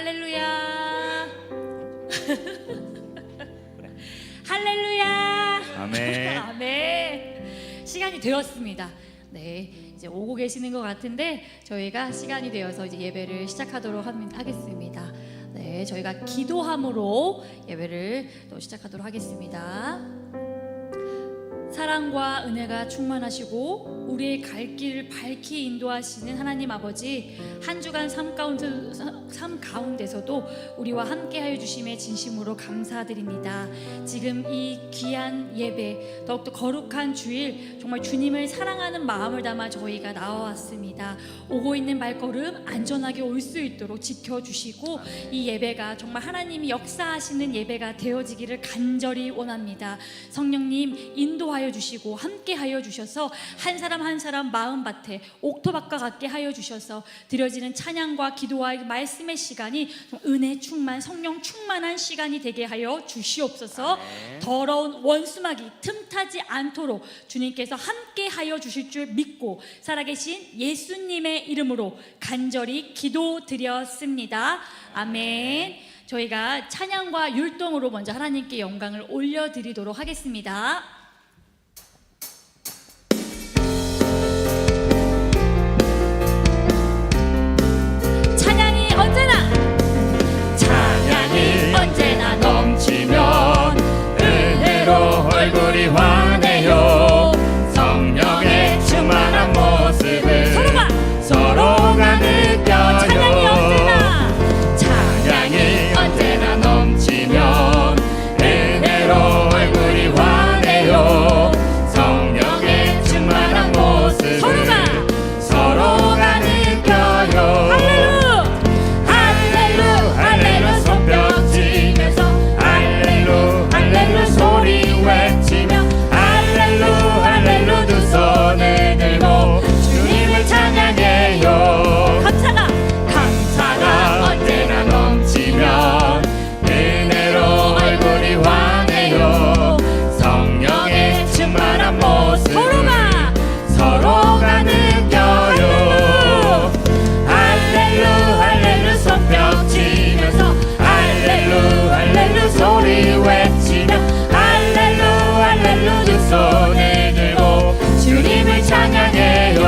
할렐루야. 할렐루야. 아멘. 아멘. 시간이 되었습니다. 네, 이제 오고 계시는 것 같은데 저희가 시간이 되어서 이제 예배를 시작하도록 하겠습니다. 네, 저희가 기도함으로 예배를 또 시작하도록 하겠습니다. 사랑과 은혜가 충만하시고 우리의 갈 길을 밝히 인도하시는 하나님 아버지, 한 주간 삶 가운데서도 우리와 함께하여 주심에 진심으로 감사드립니다. 지금 이 귀한 예배, 더욱더 거룩한 주일, 정말 주님을 사랑하는 마음을 담아 저희가 나와왔습니다. 오고 있는 발걸음 안전하게 올 수 있도록 지켜주시고 이 예배가 정말 하나님이 역사하시는 예배가 되어지기를 간절히 원합니다. 성령님 인도하여 주시고 함께 하여 주셔서 한 사람 한 사람 마음밭에 옥토밭과 같게 하여 주셔서 드려지는 찬양과 기도와 말씀의 시간이 은혜 충만, 성령 충만한 시간이 되게 하여 주시옵소서. 더러운 원수마귀 틈타지 않도록 주님께서 함께 하여 주실 줄 믿고 살아계신 예수님의 이름으로 간절히 기도드렸습니다. 아멘. 저희가 찬양과 율동으로 먼저 하나님께 영광을 올려드리도록 하겠습니다. 언제나 넘치면 은혜로 얼굴이 환해요. 성령의 충만한 모습을 서로가 느껴요. 찬양이 언제나 넘치면 은혜로 얼굴이 환해요. 성령의 충만한 모습을 서로가 느껴요. 소리 외치며 할렐루 할렐루 두 손을 들고 주님을 찬양해요. 감사가 언제나 넘치면 은혜로 얼굴이 환해요. 성령의 충만한 모습을 서로가 느껴요. 할렐루 할렐루 손뼉 치면서 할렐루 할렐루 소리 외치며 할렐루 두 손을 들고 주님을 찬양해요.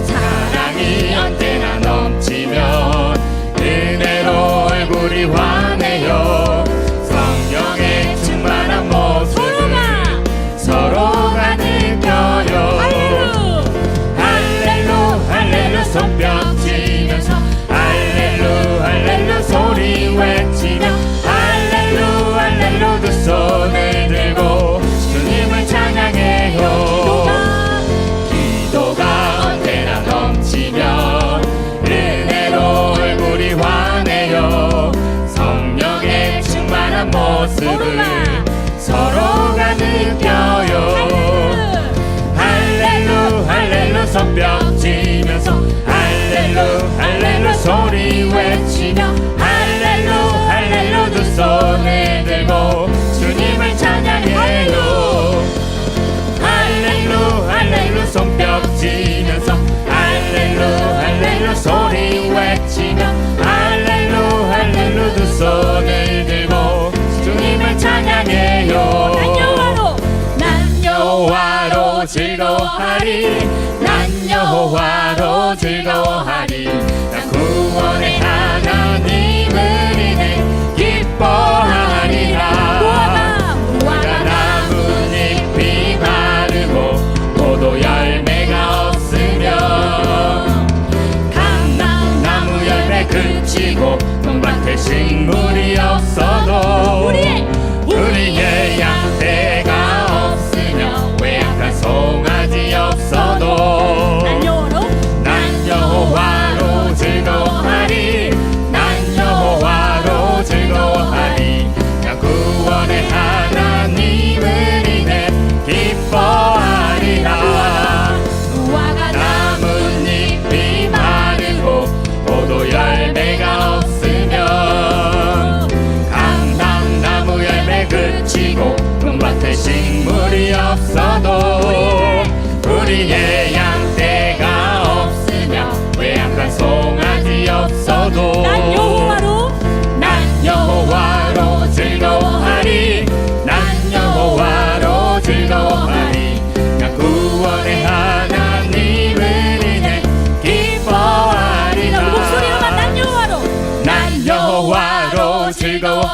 사랑이 언제나 넘치면 은혜로 얼굴이 환해요. 성령의 충만한 모습을 서로가 느껴요. 할렐루 손뼉 치면서 할렐루 소리 외치며 할렐루 두 손을 들고 주님을 찬양해요. 기도가 언제나 넘치면 은혜로 얼굴이 환해요. 성령의 충만한 모습을 서로가 느껴요. 할렐루 손뼉 치면서 할렐루 소리 외치며 할렐루 두 손을 들고 주님을 찬양해요. 할렐루 손뼉 치면서 할렐루 소리 외치며 할렐루 두 손을 들고 주님을 찬양해요. 난 여호와로 즐거워하리. 난 여호와로 즐거워하리. 난 구원의 하나님을 인해 기뻐하리라. 무화과 나뭇잎이 마르고 포도 열매가 없으며 감나무 열매 그치고 농밭에 식물이 없어도 우리의 양떼가 없으며 외약한 송아지 없어도 난 여호와로 즐거워하리. 난 여호와로 즐거워하리.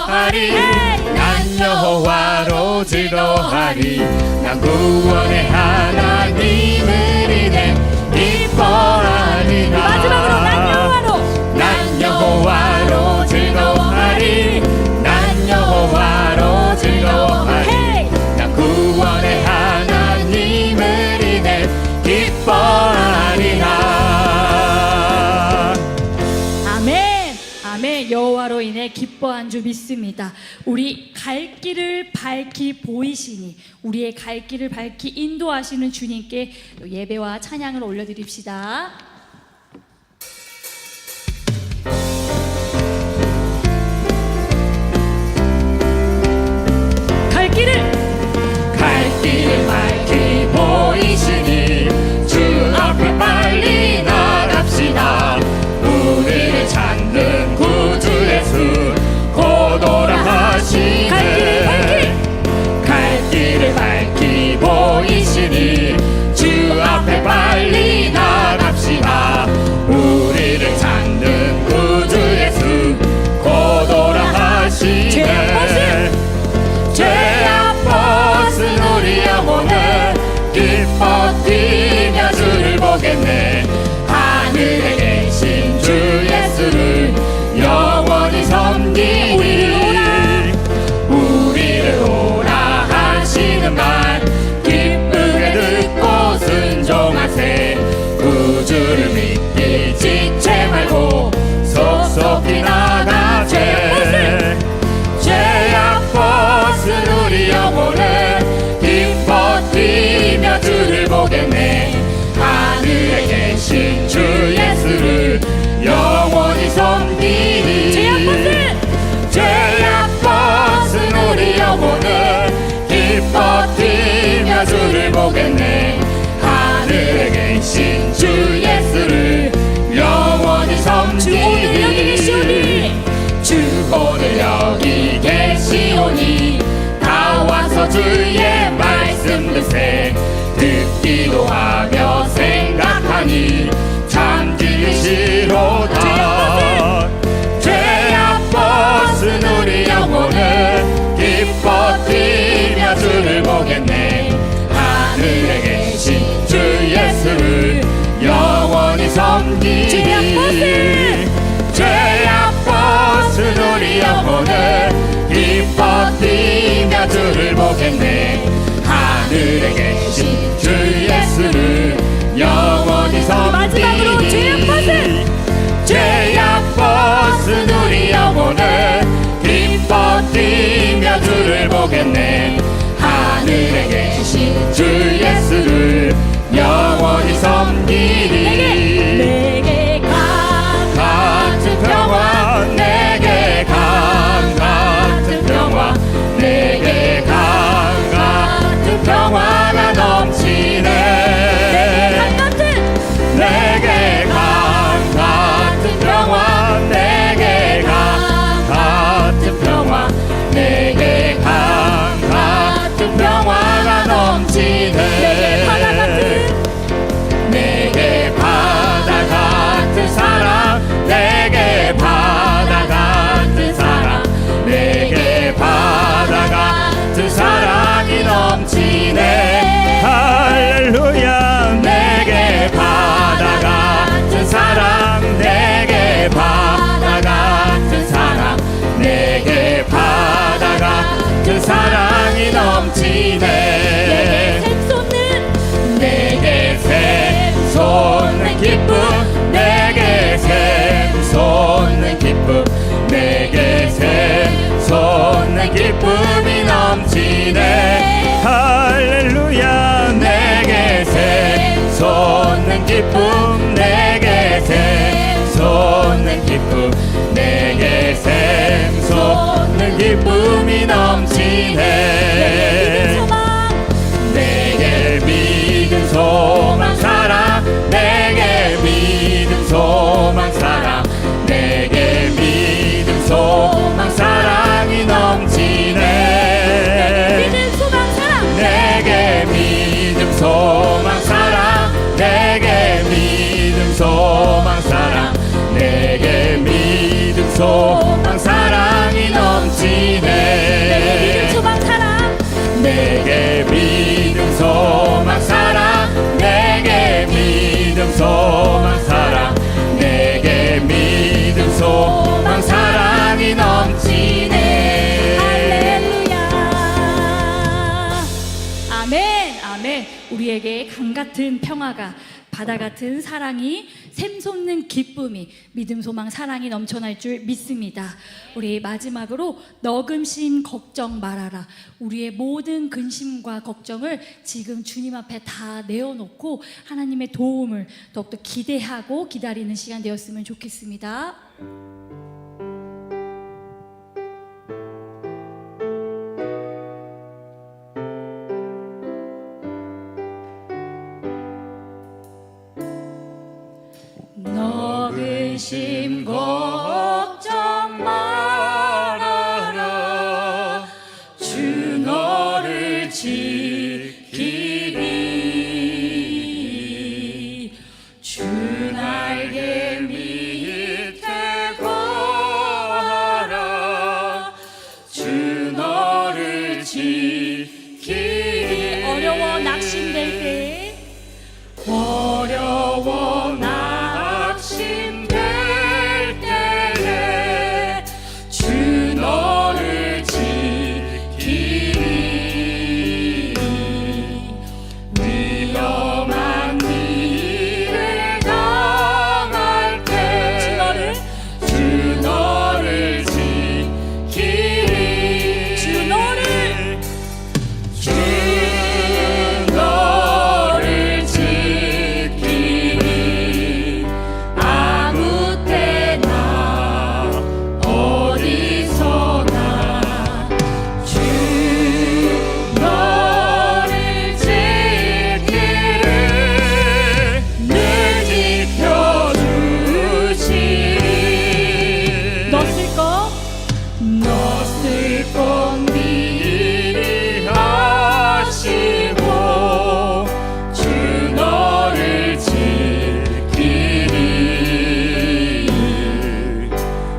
즐거워하리 난 여호와로 즐거워하리 난 구원의 하나님을 이내 기뻐하리라 마지막으로 난 여호와로 즐거워하리 난 여호와로 즐거워하리 난 구원의 하나님을 이내 기뻐하리라 아멘. 아멘. 여호와로 인해 기뻐한 줄 믿습니다. 우리 갈 길을 밝히 보이시니 우리의 갈 길을 밝히 인도하시는 주님께 예배와 찬양을 올려드립시다. 갈 길을 밝히 보이시니 주 앞에 빨리 나갑시다 우리를 찾는 구주 예수 곧 오라 하시네 갈 길을 밝히 보이시니 주 앞에 빨리 나갑시다 우리를 찾는 구주 예수 곧 오라 하시네 죄악 벗은 우리 영혼을 기뻐 뛰며 주를 보겠네 하늘에 계신 주 예수를 영원히 섬기니 우리를 오라 하시는 말 기쁘게 듣고 순종하세 구주를 믿기 지체 말고 속속히 나가세 죄악 벗은 우리 영혼을 기뻐 뛰며 주를 보겠네 하늘에 계신 주 예수를 영원히 섬기니 죄악 벗은 우리 영혼을 기뻐 뛰며 주를 보겠네 하늘에 계신 주 예수를 영원히 섬기니 주 오늘 여기 계시오니 다 와서 주의 말씀 듣세 듣기도 하며 생각하니 참 진리시로다 죄악 벗은 우리 영혼을 기뻐 뛰며 주를 보겠네 하늘에 계신 주 예수를 영원히 섬기니 죄악 벗은 우리 영혼을 기뻐 뛰며 주를 보겠네 하늘에 계신 주 예수를 영원히 섬기니 죄악 벗은 우리 영혼을 기뻐 뛰며 주를 보겠네 하늘에 계신 주 예수를 영원히 섬기니 내게 같은 평화 내게 강 같은 평화 내게 강 같은 평화가 넘치네 내게 강 같은 평화 내게 강 같은 평화 내게 강 같은 평화가 넘치네 내게 바다 같은 사랑 내게 바다 같은 사랑 내게 바다 같은 사랑이 넘치네 할렐루야 내게 바다 같은 사랑 내게 바다 같은 사랑 내게 바다 같은 사랑이 넘치네 내게 샘솟는 기쁨 내게 샘솟는 기쁨 내게 샘솟는 기쁨이 넘치네 할렐루야 내게 샘솟는 기쁨 내게 샘솟는 기쁨 내게 샘솟는 기쁨이 넘치네 내게 믿음 소망 사랑 내게 믿음 소망 사랑 내게 믿음 소망 사랑이 넘치네 내게 믿음 소망 사랑 내게 믿음 소망 사랑 내게 믿음 소망 사랑이 넘치네 강 같은 평화가, 바다 같은 사랑이, 샘솟는 기쁨이, 믿음, 소망, 사랑이 넘쳐날 줄 믿습니다. 우리 마지막으로 너금심 걱정 말아라. 우리의 모든 근심과 걱정을 지금 주님 앞에 다 내어놓고 하나님의 도움을 더욱더 기대하고 기다리는 시간 되었으면 좋겠습니다. 너근심 걱정 말아라. 주 너를 지키리. 주 날개 밑에 거하라. 주 너를 지키리. 어려워 낙심될 때, 어려워 낙심될 때에 주 너를 지키리. 위험한 길을 당할 때 주 너를 지키리. 주 너를 지키리. 아무 때나 어디서나 주 너를 지키리. 늘 지켜주시리. 넣었을 것 미리 하시고 주 너를 지키리.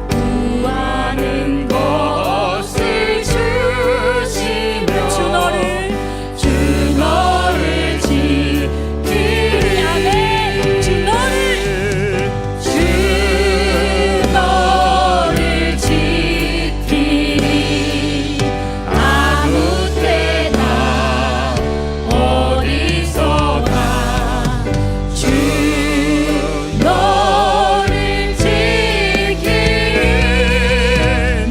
구하는 것을 주시며 주 너를 지키리. 아멘. 주 너를 지키리. 아무 때나 어디서나 주 너를 지키리.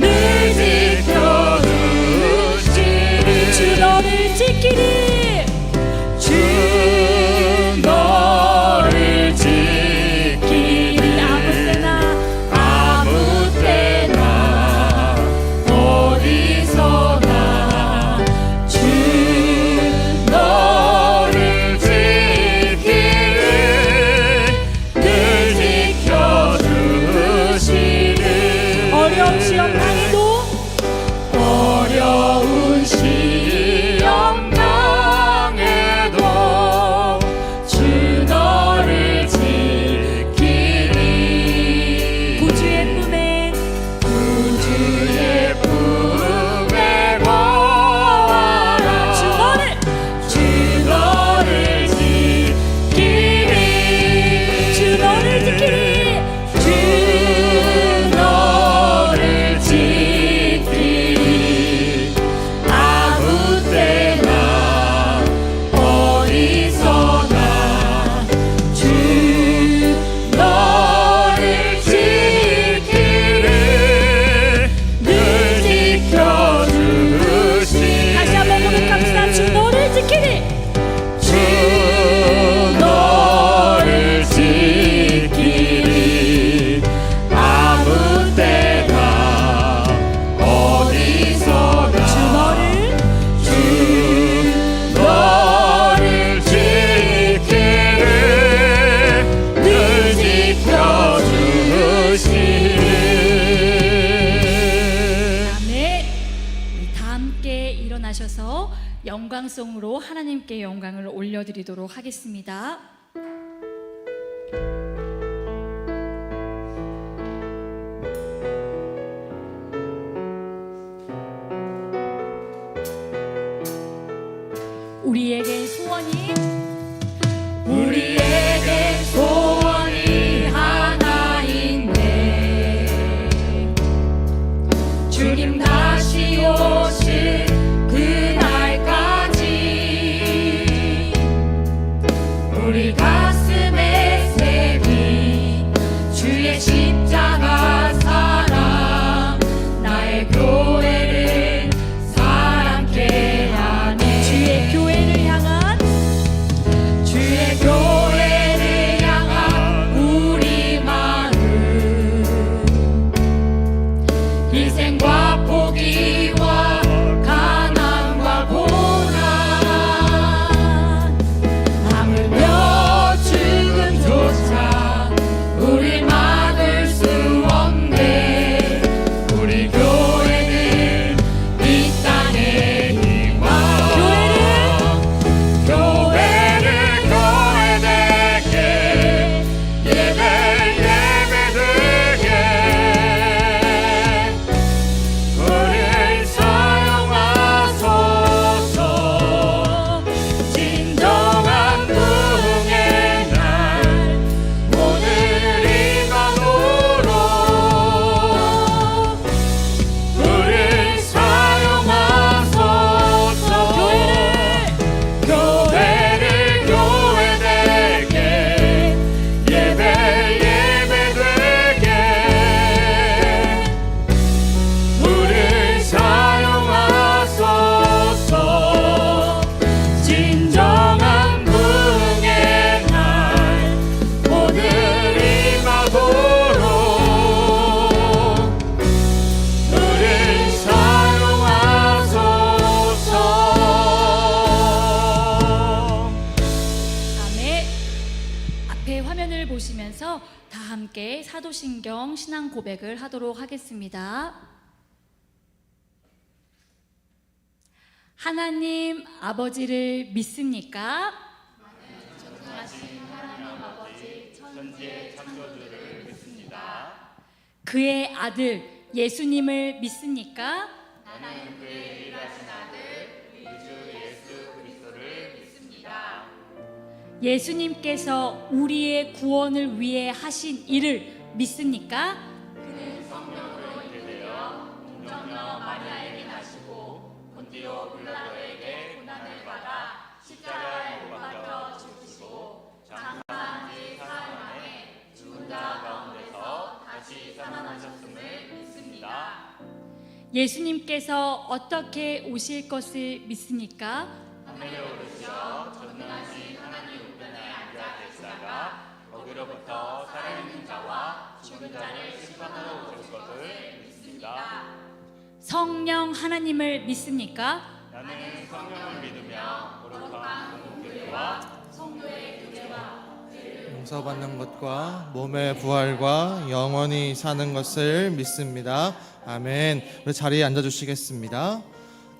늘 지켜주시리. 주 너를 지키리. 주 너를 지키리. 아무 때나 어디서나 주 너를 지키리. 늘 지켜주시리. 어려운 시험 당해도 주 너를 지키리. 구주의 품에 거하라. 주 너를 지키리. 주 너를 지키리. 주 너를 지키리. 아무 때나 어디서나 주 너를 지키리. 늘 지켜주시리. 다시 한번 고백합시다. 주 너를 지키리. 주 너를 지키리. 아무 때나 어디서나 주 너를 지키리. 늘 지켜주시리. 아멘. 우리 다 함께 일어나셔서 영광송으로 하나님께 영광을 올려드리도록 하겠습니다. 우리에게 소원이 하나인데 주님 다시 오실 그날까지 우리 가슴에 새긴 주의 십자가 사랑 나의 교회를 사랑케 하네. 주의 교회를 향한 우리 마음 희생과 포기와 가난과 고난 하물며 죽음조차 우릴 막을 수 없네. 우리 교회는 이 땅의 희망. 교회를 교회되게 예배되게 우릴 사용하소서. 진정한 부흥의 날 오늘이 만으로 우릴 사용하소서. 교회를 교회되게 예배되게 우릴 사용하소서. 진정한 부흥의 날 오늘이 마도록 우릴 사용하소서. 아멘. 앞에 화면을 보시면서 다 함께 사도신경 신앙 고백을 하도록 하겠습니다. 하나님 아버지를 믿습니까? 천지의 창조주를 믿습니다. 그의 아들 예수님을 믿습니까? 나는 그의 일하신 아들 우리 주 예수 그리스도를 믿습니다. 예수님께서 우리의 구원을 위해 하신 일을 믿습니까? 성령으로 인되되어 동정녀 마리아에게 나시고 본디오 빌라도에게 고난을 받아 십자가에 못 박혀 죽으시고 장사한 지 사흘 만에 죽은 자 가운데서 다시 살아나셨음을 믿습니다. 예수님께서 어떻게 오실 것을 믿습니까? 하늘에 오르셔 전능하신 하나님 우편에 앉아 계시다가 거기로부터 살아있는 자와 죽은 자를 심판하러 오실 것을 믿습니다. 성령 하나님을 믿습니까? 나는 성령을 믿으며 거룩한 공동교회와 용서받는 것과 몸의 부활과 영원히 사는 것을 믿습니다. 아멘. 우리 자리에 앉아주시겠습니다.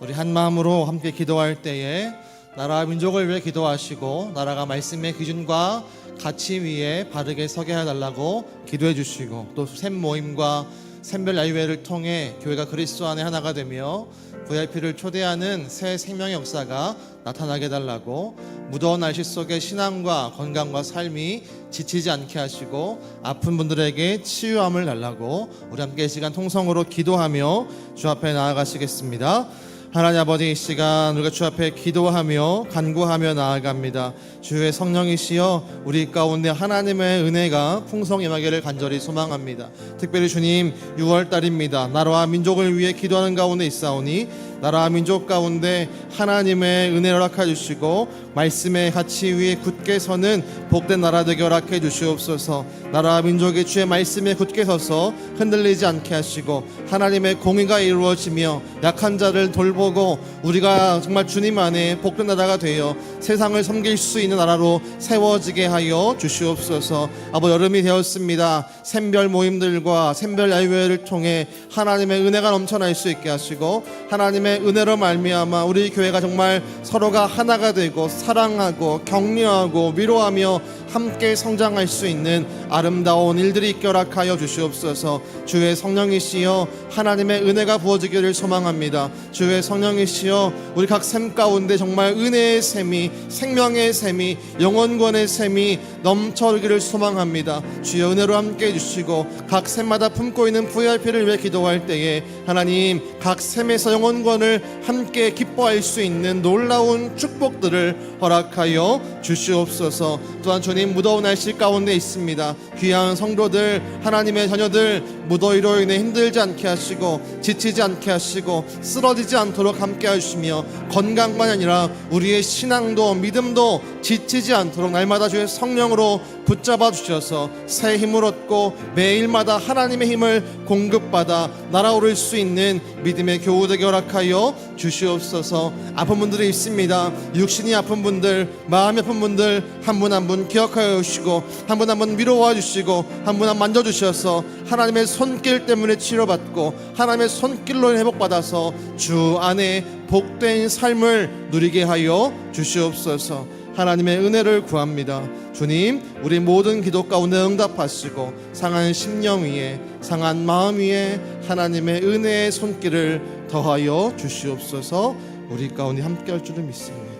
우리 한 마음으로 함께 기도할 때에 나라와 민족을 위해 기도하시고 나라가 말씀의 기준과 가치 위에 바르게 서게 해달라고 기도해 주시고 또 샘 모임과 샘별 야유회를 통해 교회가 그리스도 안에 하나가 되며 VIP를 초대하는 새 생명의 역사가 나타나게 해달라고 무더운 날씨 속에 신앙과 건강과 삶이 지치지 않게 하시고 아픈 분들에게 치유함을 달라고 우리 함께 이 시간 통성으로 기도하며 주 앞에 나아가시겠습니다. 하나님 아버지, 이 시간 우리가 주 앞에 기도하며 간구하며 나아갑니다. 주의 성령이시여 우리 가운데 하나님의 은혜가 풍성히 임하기를 간절히 소망합니다. 특별히 주님 6월달입니다. 나라와 민족을 위해 기도하는 가운데 있사오니 나라와 민족 가운데 하나님의 은혜를 허락해 주시고 말씀의 가치 위에 굳게 서는 복된 나라 되게 허락해 주시옵소서. 나라와 민족이 주의 말씀에 굳게 서서 흔들리지 않게 하시고 하나님의 공의가 이루어지며 약한 자를 돌보고 우리가 정말 주님 안에 복된 나라가 되어 세상을 섬길 수 있는 나라로 세워지게 하여 주시옵소서. 아버지, 여름이 되었습니다. 샘별 모임들과 샘별 야유회를 통해 하나님의 은혜가 넘쳐날 수 있게 하시고 하나님의 은혜로 말미암아 우리 교회가 정말 서로가 하나가 되고 사랑하고 격려하고 위로하며 함께 성장할 수 있는 아름다운 일들이 있게 허락하여 주시옵소서. 주의 성령이시여 하나님의 은혜가 부어지기를 소망합니다. 주의 성령이시여 우리 각 샘 가운데 정말 은혜의 샘이, 생명의 샘이, 영원권의 샘이 넘쳐오기를 소망합니다. 주여 은혜로 함께 해주시고 각 샘마다 품고 있는 VIP를 위해 기도할 때에 하나님 각 샘에서 영원권을 함께 기뻐할 수 있는 놀라운 축복들을 허락하여 주시옵소서. 또한 주님 무더운 날씨 가운데 있습니다. 귀한 성도들, 하나님의 자녀들 무더위로 인해 힘들지 않게 하시고 지치지 않게 하시고 쓰러지지 않도록 함께 하시며 건강만 아니라 우리의 신앙도 믿음도 지치지 않도록 날마다 주의 성령으로 붙잡아 주셔서 새 힘을 얻고 매일마다 하나님의 힘을 공급받아 날아오를 수 있는 믿음의 교우 되게 허락하여 주시옵소서. 아픈 분들이 있습니다. 육신이 아픈 분들, 마음이 아픈 분들 한 분 한 분 기억하여 주시고 한 분 한 분 위로와 주시고 한 분 한 분 만져주셔서 하나님의 손길 때문에 치료받고 하나님의 손길로 회복받아서 주 안에 복된 삶을 누리게 하여 주시옵소서. 하나님의 은혜를 구합니다. 주님, 우리 모든 기도 가운데 응답하시고 상한 심령 위에, 상한 마음 위에 하나님의 은혜의 손길을 더하여 주시옵소서. 우리 가운데 함께 할 줄을 믿습니다.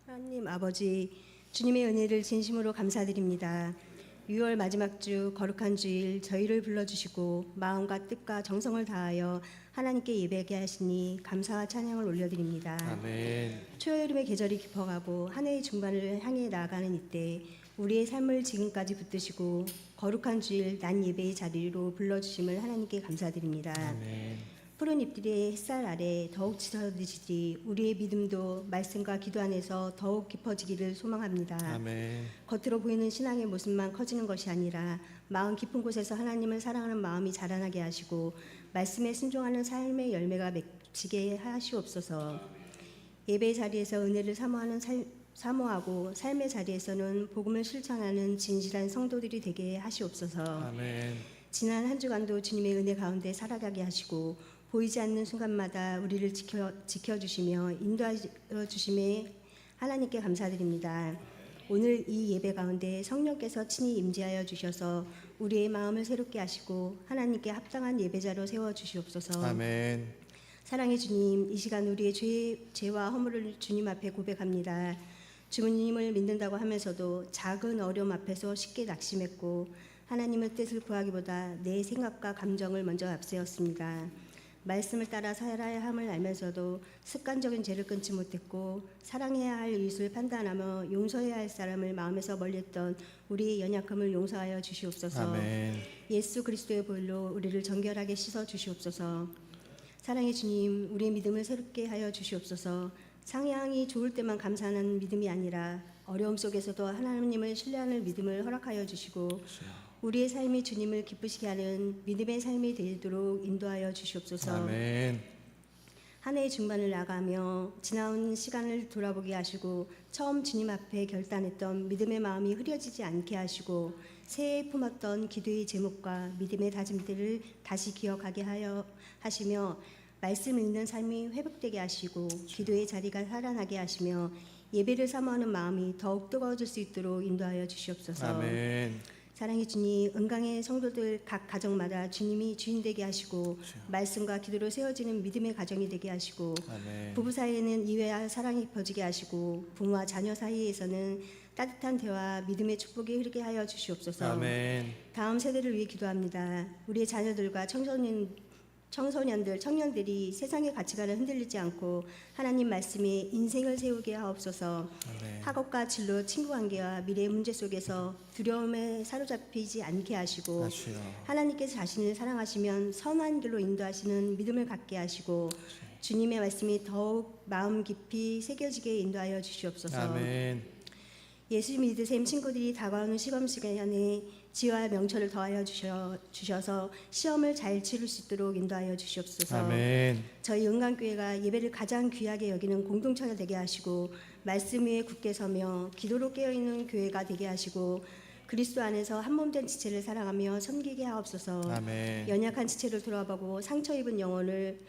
하나님 아버지, 주님의 은혜를 진심으로 감사드립니다. 6월 마지막 주 거룩한 주일 저희를 불러주시고 마음과 뜻과 정성을 다하여 하나님께 예배하게 하시니 감사와 찬양을 올려드립니다. 아멘. 초여름의 계절이 깊어가고 한 해의 중반을 향해 나아가는 이때 우리의 삶을 지금까지 붙드시고 거룩한 주일 난 예배의 자리로 불러주심을 하나님께 감사드립니다. 아멘. 푸른 잎들의 햇살 아래 더욱 지쳐지듯이 우리의 믿음도 말씀과 기도 안에서 더욱 깊어지기를 소망합니다. 아멘. 겉으로 보이는 신앙의 모습만 커지는 것이 아니라 마음 깊은 곳에서 하나님을 사랑하는 마음이 자라나게 하시고 말씀에 순종하는 삶의 열매가 맺히게 하시옵소서. 예배 자리에서 은혜를 사모하고 삶의 자리에서는 복음을 실천하는 진실한 성도들이 되게 하시옵소서. 아멘. 지난 한 주간도 주님의 은혜 가운데 살아가게 하시고 보이지 않는 순간마다 우리를 지켜주시며 인도하여 주심에 하나님께 감사드립니다. 오늘 이 예배 가운데 성령께서 친히 임재하여 주셔서 우리의 마음을 새롭게 하시고 하나님께 합당한 예배자로 세워주시옵소서. 아멘. 사랑의 주님, 이 시간 우리의 죄와 허물을 주님 앞에 고백합니다. 주님을 믿는다고 하면서도 작은 어려움 앞에서 쉽게 낙심했고 하나님의 뜻을 구하기보다 내 생각과 감정을 먼저 앞세웠습니다. 말씀을 따라 살아야 함을 알면서도 습관적인 죄를 끊지 못했고 사랑해야 할 이웃을 판단하며 용서해야 할 사람을 마음에서 멀리했던 우리의 연약함을 용서하여 주시옵소서. 아멘. 예수 그리스도의 보혈로 우리를 정결하게 씻어 주시옵소서. 사랑의 주님, 우리의 믿음을 새롭게 하여 주시옵소서. 상향이 좋을 때만 감사하는 믿음이 아니라 어려움 속에서도 하나님을 신뢰하는 믿음을 허락하여 주시고 우리의 삶이 주님을 기쁘시게 하는 믿음의 삶이 되도록 인도하여 주시옵소서. 아멘. 한 해의 중반을 나가며 지나온 시간을 돌아보게 하시고 처음 주님 앞에 결단했던 믿음의 마음이 흐려지지 않게 하시고 새해 품었던 기도의 제목과 믿음의 다짐들을 다시 기억하게 하시며 말씀 읽는 삶이 회복되게 하시고 기도의 자리가 살아나게 하시며 예배를 사모하는 마음이 더욱 뜨거워질 수 있도록 인도하여 주시옵소서. 아멘. 사랑의 주님, 은강의 성도들 각 가정마다 주님이 주인 되게 하시고 말씀과 기도로 세워지는 믿음의 가정이 되게 하시고 아멘. 부부 사이에는 이해와 사랑이 퍼지게 하시고 부모와 자녀 사이에서는 따뜻한 대화, 믿음의 축복이 흐르게 하여 주시옵소서. 아멘. 다음 세대를 위해 기도합니다. 우리의 자녀들과 청소년들, 청년들이 세상의 가치관을 흔들리지 않고 하나님 말씀에 인생을 세우게 하옵소서. 아멘. 학업과 진로, 친구 관계와 미래의 문제 속에서 두려움에 사로잡히지 않게 하시고 아시오. 하나님께서 자신을 사랑하시면 선한 길로 인도하시는 믿음을 갖게 하시고 주님의 말씀이 더욱 마음 깊이 새겨지게 인도하여 주시옵소서. 아멘. 예수 믿으셈 친구들이 다가오는 시험 시간에 지혜와 명철을 더하여 주셔서 시험을 잘 치를 수 있도록 인도하여 주시옵소서. 아멘. 저희 은강교회가 예배를 가장 귀하게 여기는 공동체가 되게 하시고 말씀 위에 굳게 서며 기도로 깨어있는 교회가 되게 하시고 그리스도 안에서 한 몸 된 지체를 사랑하며 섬기게 하옵소서. 아멘. 연약한 지체를 돌아보고 상처 입은 영혼을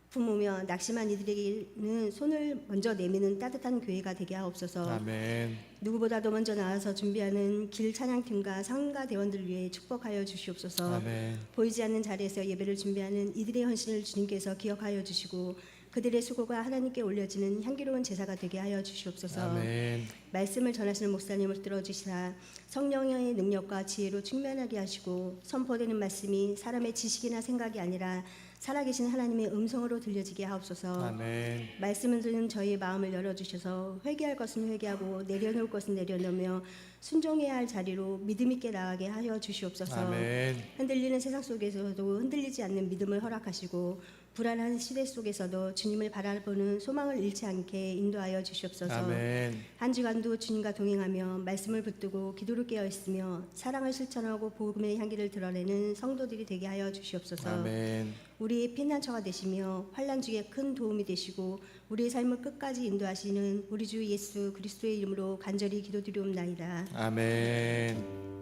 품으며 낙심한 이들에게는 손을 먼저 내미는 따뜻한 교회가 되게 하옵소서. 아멘. 누구보다도 먼저 나와서 준비하는 길 찬양팀과 성가 대원들 위해 축복하여 주시옵소서. 아멘. 보이지 않는 자리에서 예배를 준비하는 이들의 헌신을 주님께서 기억하여 주시고 그들의 수고가 하나님께 올려지는 향기로운 제사가 되게 하여 주시옵소서. 아멘. 말씀을 전하시는 목사님을 들어주시라 성령의 능력과 지혜로 충만하게 하시고 선포되는 말씀이 사람의 지식이나 생각이 아니라 살아계신 하나님의 음성으로 들려지게 하옵소서. 아멘. 말씀을 듣는 저희의 마음을 열어주셔서 회개할 것은 회개하고 내려놓을 것은 내려놓으며 순종해야 할 자리로 믿음 있게 나아가게 하여 주시옵소서. 아멘. 흔들리는 세상 속에서도 흔들리지 않는 믿음을 허락하시고 불안한 시대 속에서도 주님을 바라보는 소망을 잃지 않게 인도하여 주시옵소서. 아멘. 한 주간도 주님과 동행하며 말씀을 붙들고 기도를 깨어 있으며 사랑을 실천하고 복음의 향기를 드러내는 성도들이 되게 하여 주시옵소서. 아멘. 우리의 피난처가 되시며 환난 중에 큰 도움이 되시고 우리의 삶을 끝까지 인도하시는 우리 주 예수 그리스도의 이름으로 간절히 기도드리옵나이다. 아멘.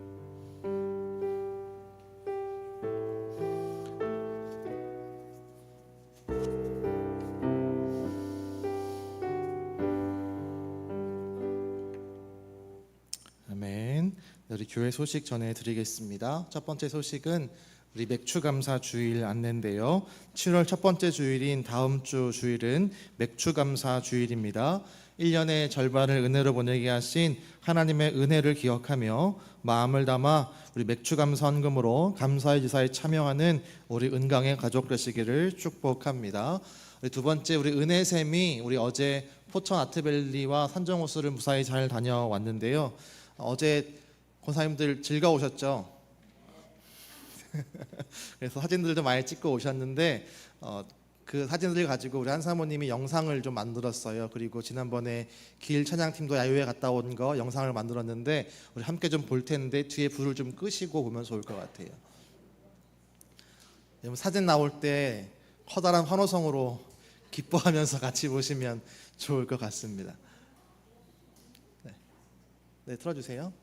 아멘. 우리 교회 소식 전해드리겠습니다. 첫 번째 소식은 우리 맥추감사 주일 안내인데요. 7월 첫 번째 주일인 다음 주 주일은 맥추감사 주일입니다. 1년의 절반을 은혜로 보내게 하신 하나님의 은혜를 기억하며 마음을 담아 우리 맥추감사 헌금으로 감사의 제사에 참여하는 우리 은강의 가족 되시기를 축복합니다. 우리 두 번째 우리 은혜샘이 우리 어제 포천 아트밸리와 산정호수를 무사히 잘 다녀왔는데요. 어제 권사님들 즐거우셨죠? 그래서 사진들도 많이 찍고 오셨는데 그 사진들 가지고 우리 한 사모님이 영상을 좀 만들었어요. 그리고 지난번에 길 찬양팀도 야유회 갔다 온 거 영상을 만들었는데 우리 함께 좀 볼 텐데 뒤에 불을 좀 끄시고 보면 좋을 것 같아요. 사진 나올 때 커다란 환호성으로 기뻐하면서 같이 보시면 좋을 것 같습니다. 네, 틀어주세요.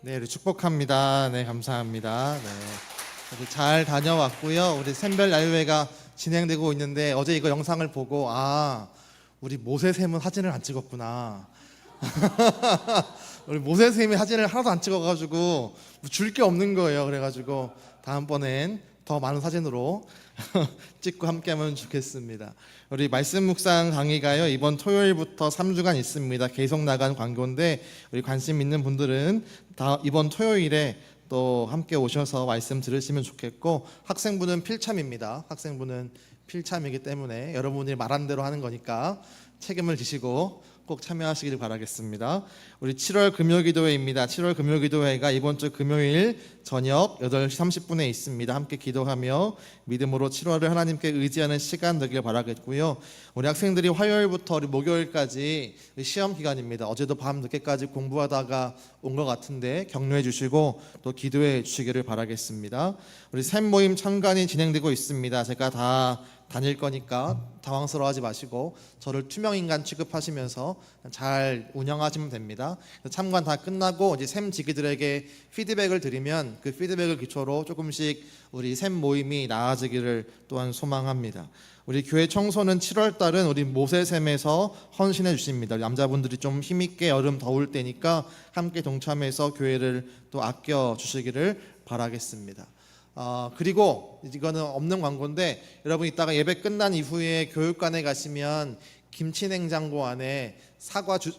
네, 우리 축복합니다. 네, 감사합니다. 네. 우리 잘 다녀왔고요. 우리 샘별 야유회가 진행되고 있는데 어제 이거 영상을 보고 우리 모세샘은 사진을 안 찍었구나. 우리 모세샘이 사진을 하나도 안 찍어가지고 줄 게 없는 거예요. 그래가지고 다음번엔 더 많은 사진으로 찍고 함께하면 좋겠습니다. 우리 말씀 묵상 강의가요 이번 토요일부터 3주간 있습니다. 계속 나간 광고인데 우리 관심 있는 분들은 이번 토요일에 또 함께 오셔서 말씀 들으시면 좋겠고, 학생부는 필참입니다. 학생부는 필참이기 때문에 여러분이 말한 대로 하는 거니까 책임을 지시고 꼭 참여하시길 바라겠습니다. 우리 7월 금요기도회입니다. 7월 금요기도회가 이번 주 금요일 저녁 8시 30분에 있습니다. 함께 기도하며 믿음으로 7월을 하나님께 의지하는 시간 되길 바라겠고요. 우리 학생들이 화요일부터 우리 목요일까지 시험 기간입니다. 어제도 밤 늦게까지 공부하다가 온 것 같은데 격려해 주시고 또 기도해 주시기를 바라겠습니다. 우리 샘 모임 참관이 진행되고 있습니다. 제가 다 다닐 거니까 당황스러워하지 마시고 저를 투명인간 취급하시면서 잘 운영하시면 됩니다. 참관 다 끝나고 이제 샘 지기들에게 피드백을 드리면 그 피드백을 기초로 조금씩 우리 샘 모임이 나아지기를 또한 소망합니다. 우리 교회 청소는 7월 달은 우리 모세샘에서 헌신해 주십니다. 남자분들이 좀 힘있게 여름 더울 때니까 함께 동참해서 교회를 또 아껴 주시기를 바라겠습니다. 그리고 이거는 없는 광고인데 여러분 이따가 예배 끝난 이후에 교육관에 가시면 김치냉장고 안에 사과즙이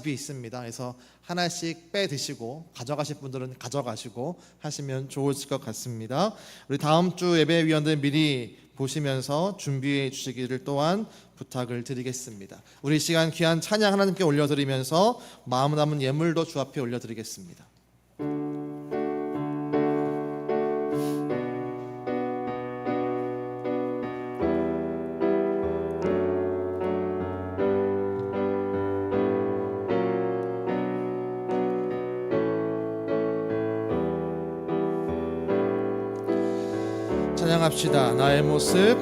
있습니다. 그래서 하나씩 빼 드시고 가져가실 분들은 가져가시고 하시면 좋으실 것 같습니다. 우리 다음 주 예배위원들 미리 보시면서 준비해 주시기를 또한 부탁을 드리겠습니다. 우리 시간 귀한 찬양 하나님께 올려드리면서 마음 남은 예물도 주 앞에 올려드리겠습니다. 찬양합시다. 나의 모습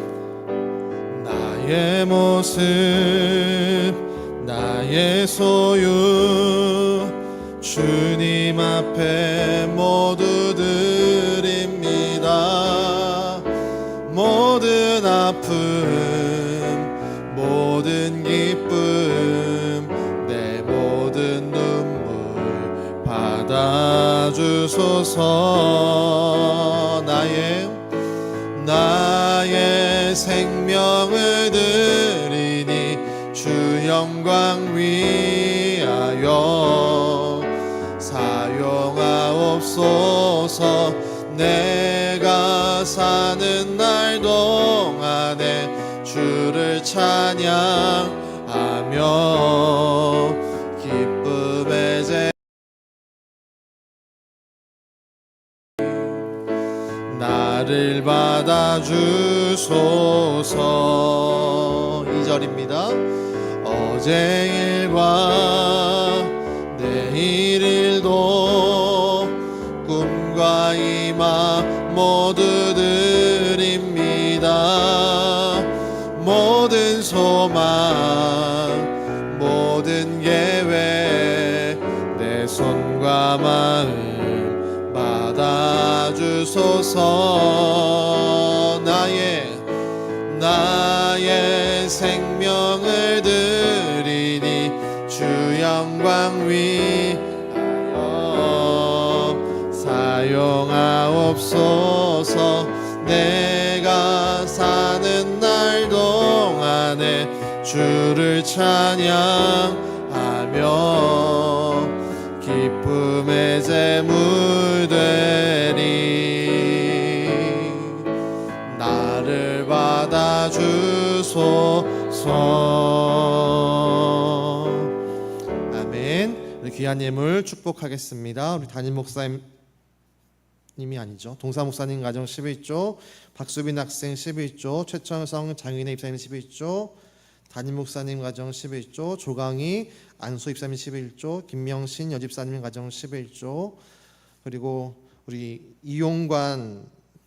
나의 소유 주님 앞에 모두 드립니다. 모든 아픔 모든 기쁨 내 모든 눈물 받아주소서. 나의 생명을 드리니 주 영광 위하여 사용하옵소서. 내가 사는 날 동안에 주를 찬양하며 기쁨의 제 나를 받아주소서. 2절입니다. 어제 일과 내일 일도 꿈과 희망 모두 드립니다. 모든 소망 모든 계획 내 손과 마음 받아주소서. 나의 생명을 드리니 주 영광 위하여 사용하옵소서. 내가 사는 날 동안에 주를 찬양하며 기쁨의 제물 되리. 나를 받아주소서. 아멘. 우리 귀한 예물 축복하겠습니다. 우리 담임 목사님이 아니죠. 동사 목사님 가정 11조, 박수빈 학생 11조, 최천성 장인의 입사님 11조, 담임 목사님 가정 11조, 조강희 안수 입사님 11조, 김명신 여집사님 가정 11조, 그리고 우리 이용관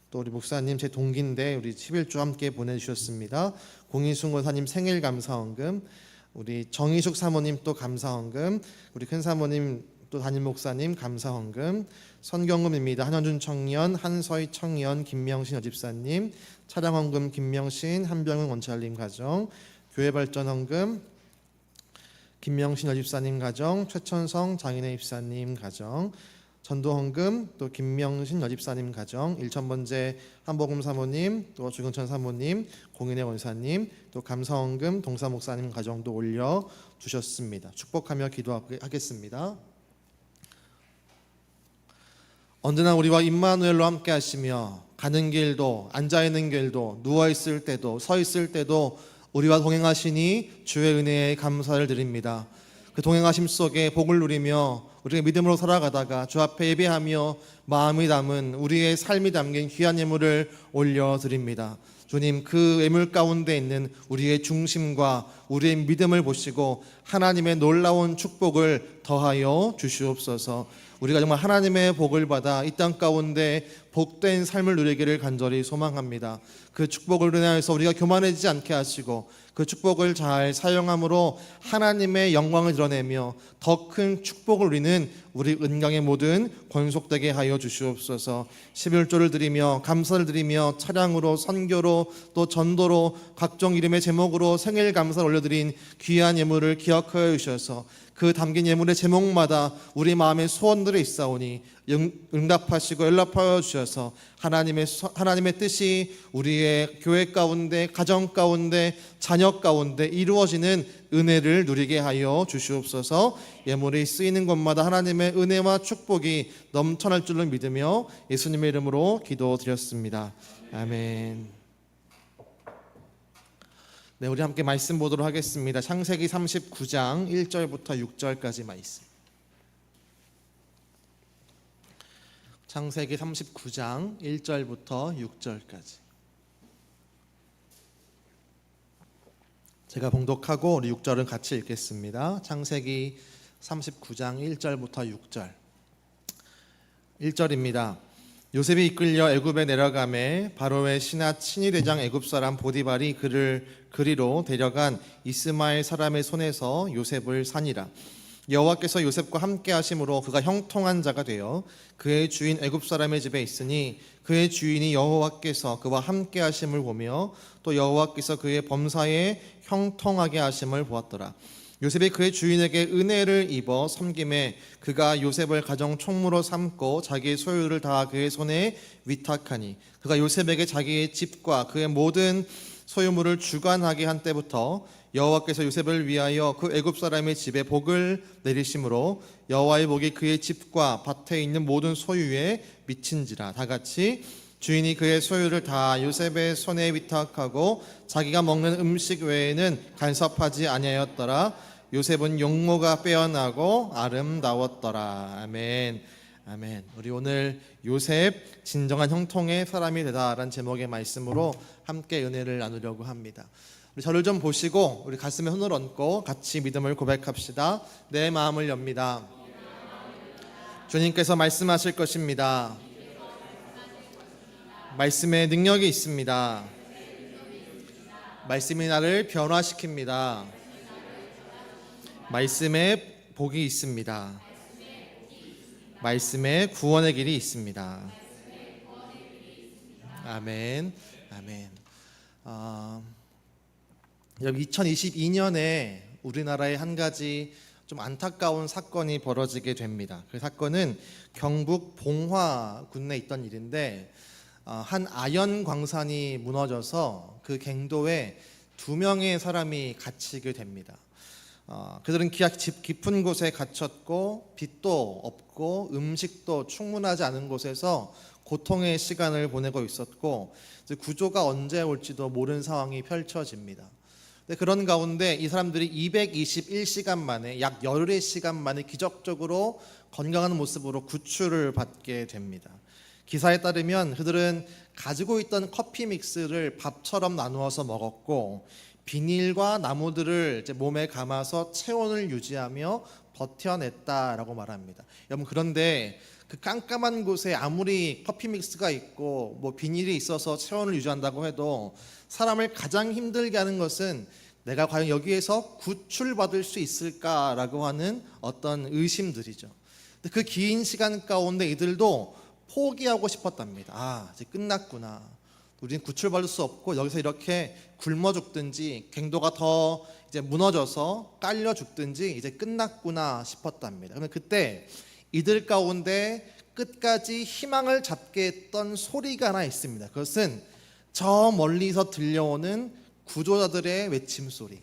또 우리 목사님 제 동기인데 우리 11조 함께 보내주셨습니다. 공인순 권사님 생일 감사원금, 우리 정희숙 사모님 또 감사헌금, 우리 큰 사모님 또 담임 목사님 감사헌금, 선경금입니다. 한현준 청년, 한서희 청년, 김명신 여집사님, 차량헌금 김명신, 한병은 원찰님 가정, 교회발전헌금 김명신 여집사님 가정, 최천성 장인의 입사님 가정, 전도헌금 또 김명신 여집사님 가정, 일천번제 한복음 사모님, 또 주경천 사모님, 공인의 원사님, 또 감사헌금 동사 목사님 가정도 올려 주셨습니다. 축복하며 기도하겠습니다. 언제나 우리와 임마누엘로 함께 하시며 가는 길도 앉아 있는 길도 누워 있을 때도 서 있을 때도 우리와 동행하시니 주의 은혜에 감사를 드립니다. 그 동행하심 속에 복을 누리며 우리가 믿음으로 살아가다가 주 앞에 예배하며 마음이 담은 우리의 삶이 담긴 귀한 예물을 올려드립니다. 주님, 그 예물 가운데 있는 우리의 중심과 우리의 믿음을 보시고 하나님의 놀라운 축복을 더하여 주시옵소서. 우리가 정말 하나님의 복을 받아 이 땅 가운데 복된 삶을 누리기를 간절히 소망합니다. 그 축복을 인하여서 우리가 교만해지지 않게 하시고 그 축복을 잘 사용함으로 하나님의 영광을 드러내며 더 큰 축복을 누리는 우리 은강의 모든 권속되게 하여 주시옵소서. 11조를 드리며 감사를 드리며 차량으로 선교로 또 전도로 각종 이름의 제목으로 생일 감사를 올려드린 귀한 예물을 기억하여 주셔서 그 담긴 예물의 제목마다 우리 마음의 소원들이 있사오니 응답하시고 연락하여 주셔서 하나님의 뜻이 우리의 교회 가운데, 가정 가운데, 자녀 가운데 이루어지는 은혜를 누리게 하여 주시옵소서. 예물이 쓰이는 곳마다 하나님의 은혜와 축복이 넘쳐날 줄을 믿으며 예수님의 이름으로 기도드렸습니다. 아멘. 네, 우리 함께 말씀 보도록 하겠습니다. 창세기 39장 1절부터 6절까지 말씀. 창세기 39장 1절부터 6절까지. 제가 봉독하고 우리 6절은 같이 읽겠습니다. 창세기 39장 1절부터 6절. 1절입니다. 요셉이 이끌려 애굽에 내려가매 바로의 신하 친위대장 애굽 사람 보디발이 그를 그리로 데려간 이스마엘 사람의 손에서 요셉을 산이라. 여호와께서 요셉과 함께 하심으로 그가 형통한 자가 되어 그의 주인 애굽 사람의 집에 있으니 그의 주인이 여호와께서 그와 함께 하심을 보며 또 여호와께서 그의 범사에 형통하게 하심을 보았더라. 요셉이 그의 주인에게 은혜를 입어 섬김에 그가 요셉을 가정 총무로 삼고 자기의 소유를 다 그의 손에 위탁하니 그가 요셉에게 자기의 집과 그의 모든 소유물을 주관하게 한 때부터 여호와께서 요셉을 위하여 그 애굽 사람의 집에 복을 내리심으로 여호와의 복이 그의 집과 밭에 있는 모든 소유에 미친지라. 다같이 주인이 그의 소유를 다 요셉의 손에 위탁하고 자기가 먹는 음식 외에는 간섭하지 아니하였더라. 요셉은 용모가 빼어나고 아름다웠더라. 아멘. 아멘. 우리 오늘 요셉 진정한 형통의 사람이 되다라는 제목의 말씀으로 함께 은혜를 나누려고 합니다. 우리 저를 좀 보시고 우리 가슴에 손을 얹고 같이 믿음을 고백합시다. 내 마음을 엽니다. 주님께서 말씀하실 것입니다. 말씀에 능력이 있습니다. 말씀이 나를 변화시킵니다. 말씀에 복이 있습니다. 말씀에 구원의 길이 있습니다. 아멘. 아멘. 여기 2022년에 우리나라에 한 가지 좀 안타까운 사건이 벌어지게 됩니다. 그 사건은 경북 봉화군에 있던 일인데 한 아연 광산이 무너져서 그 갱도에 2명의 사람이 갇히게 됩니다. 그들은 기약 깊은 곳에 갇혔고 빛도 없고 음식도 충분하지 않은 곳에서 고통의 시간을 보내고 있었고 구조가 언제 올지도 모르는 상황이 펼쳐집니다. 그런 가운데 이 사람들이 221시간 만에 약 열흘의 시간 만에 기적적으로 건강한 모습으로 구출을 받게 됩니다. 기사에 따르면 그들은 가지고 있던 커피 믹스를 밥처럼 나누어서 먹었고 비닐과 나무들을 이제 몸에 감아서 체온을 유지하며 버텨냈다라고 말합니다. 여러분, 그런데 그 깜깜한 곳에 아무리 커피 믹스가 있고 뭐 비닐이 있어서 체온을 유지한다고 해도 사람을 가장 힘들게 하는 것은 내가 과연 여기에서 구출받을 수 있을까라고 하는 어떤 의심들이죠. 근데 그 긴 시간 가운데 이들도 포기하고 싶었답니다. 이제 끝났구나. 우리는 구출받을 수 없고 여기서 이렇게 굶어 죽든지 갱도가 더 이제 무너져서 깔려 죽든지 이제 끝났구나 싶었답니다. 그런데 그때 이들 가운데 끝까지 희망을 잡게 했던 소리가 하나 있습니다. 그것은 저 멀리서 들려오는 구조자들의 외침 소리,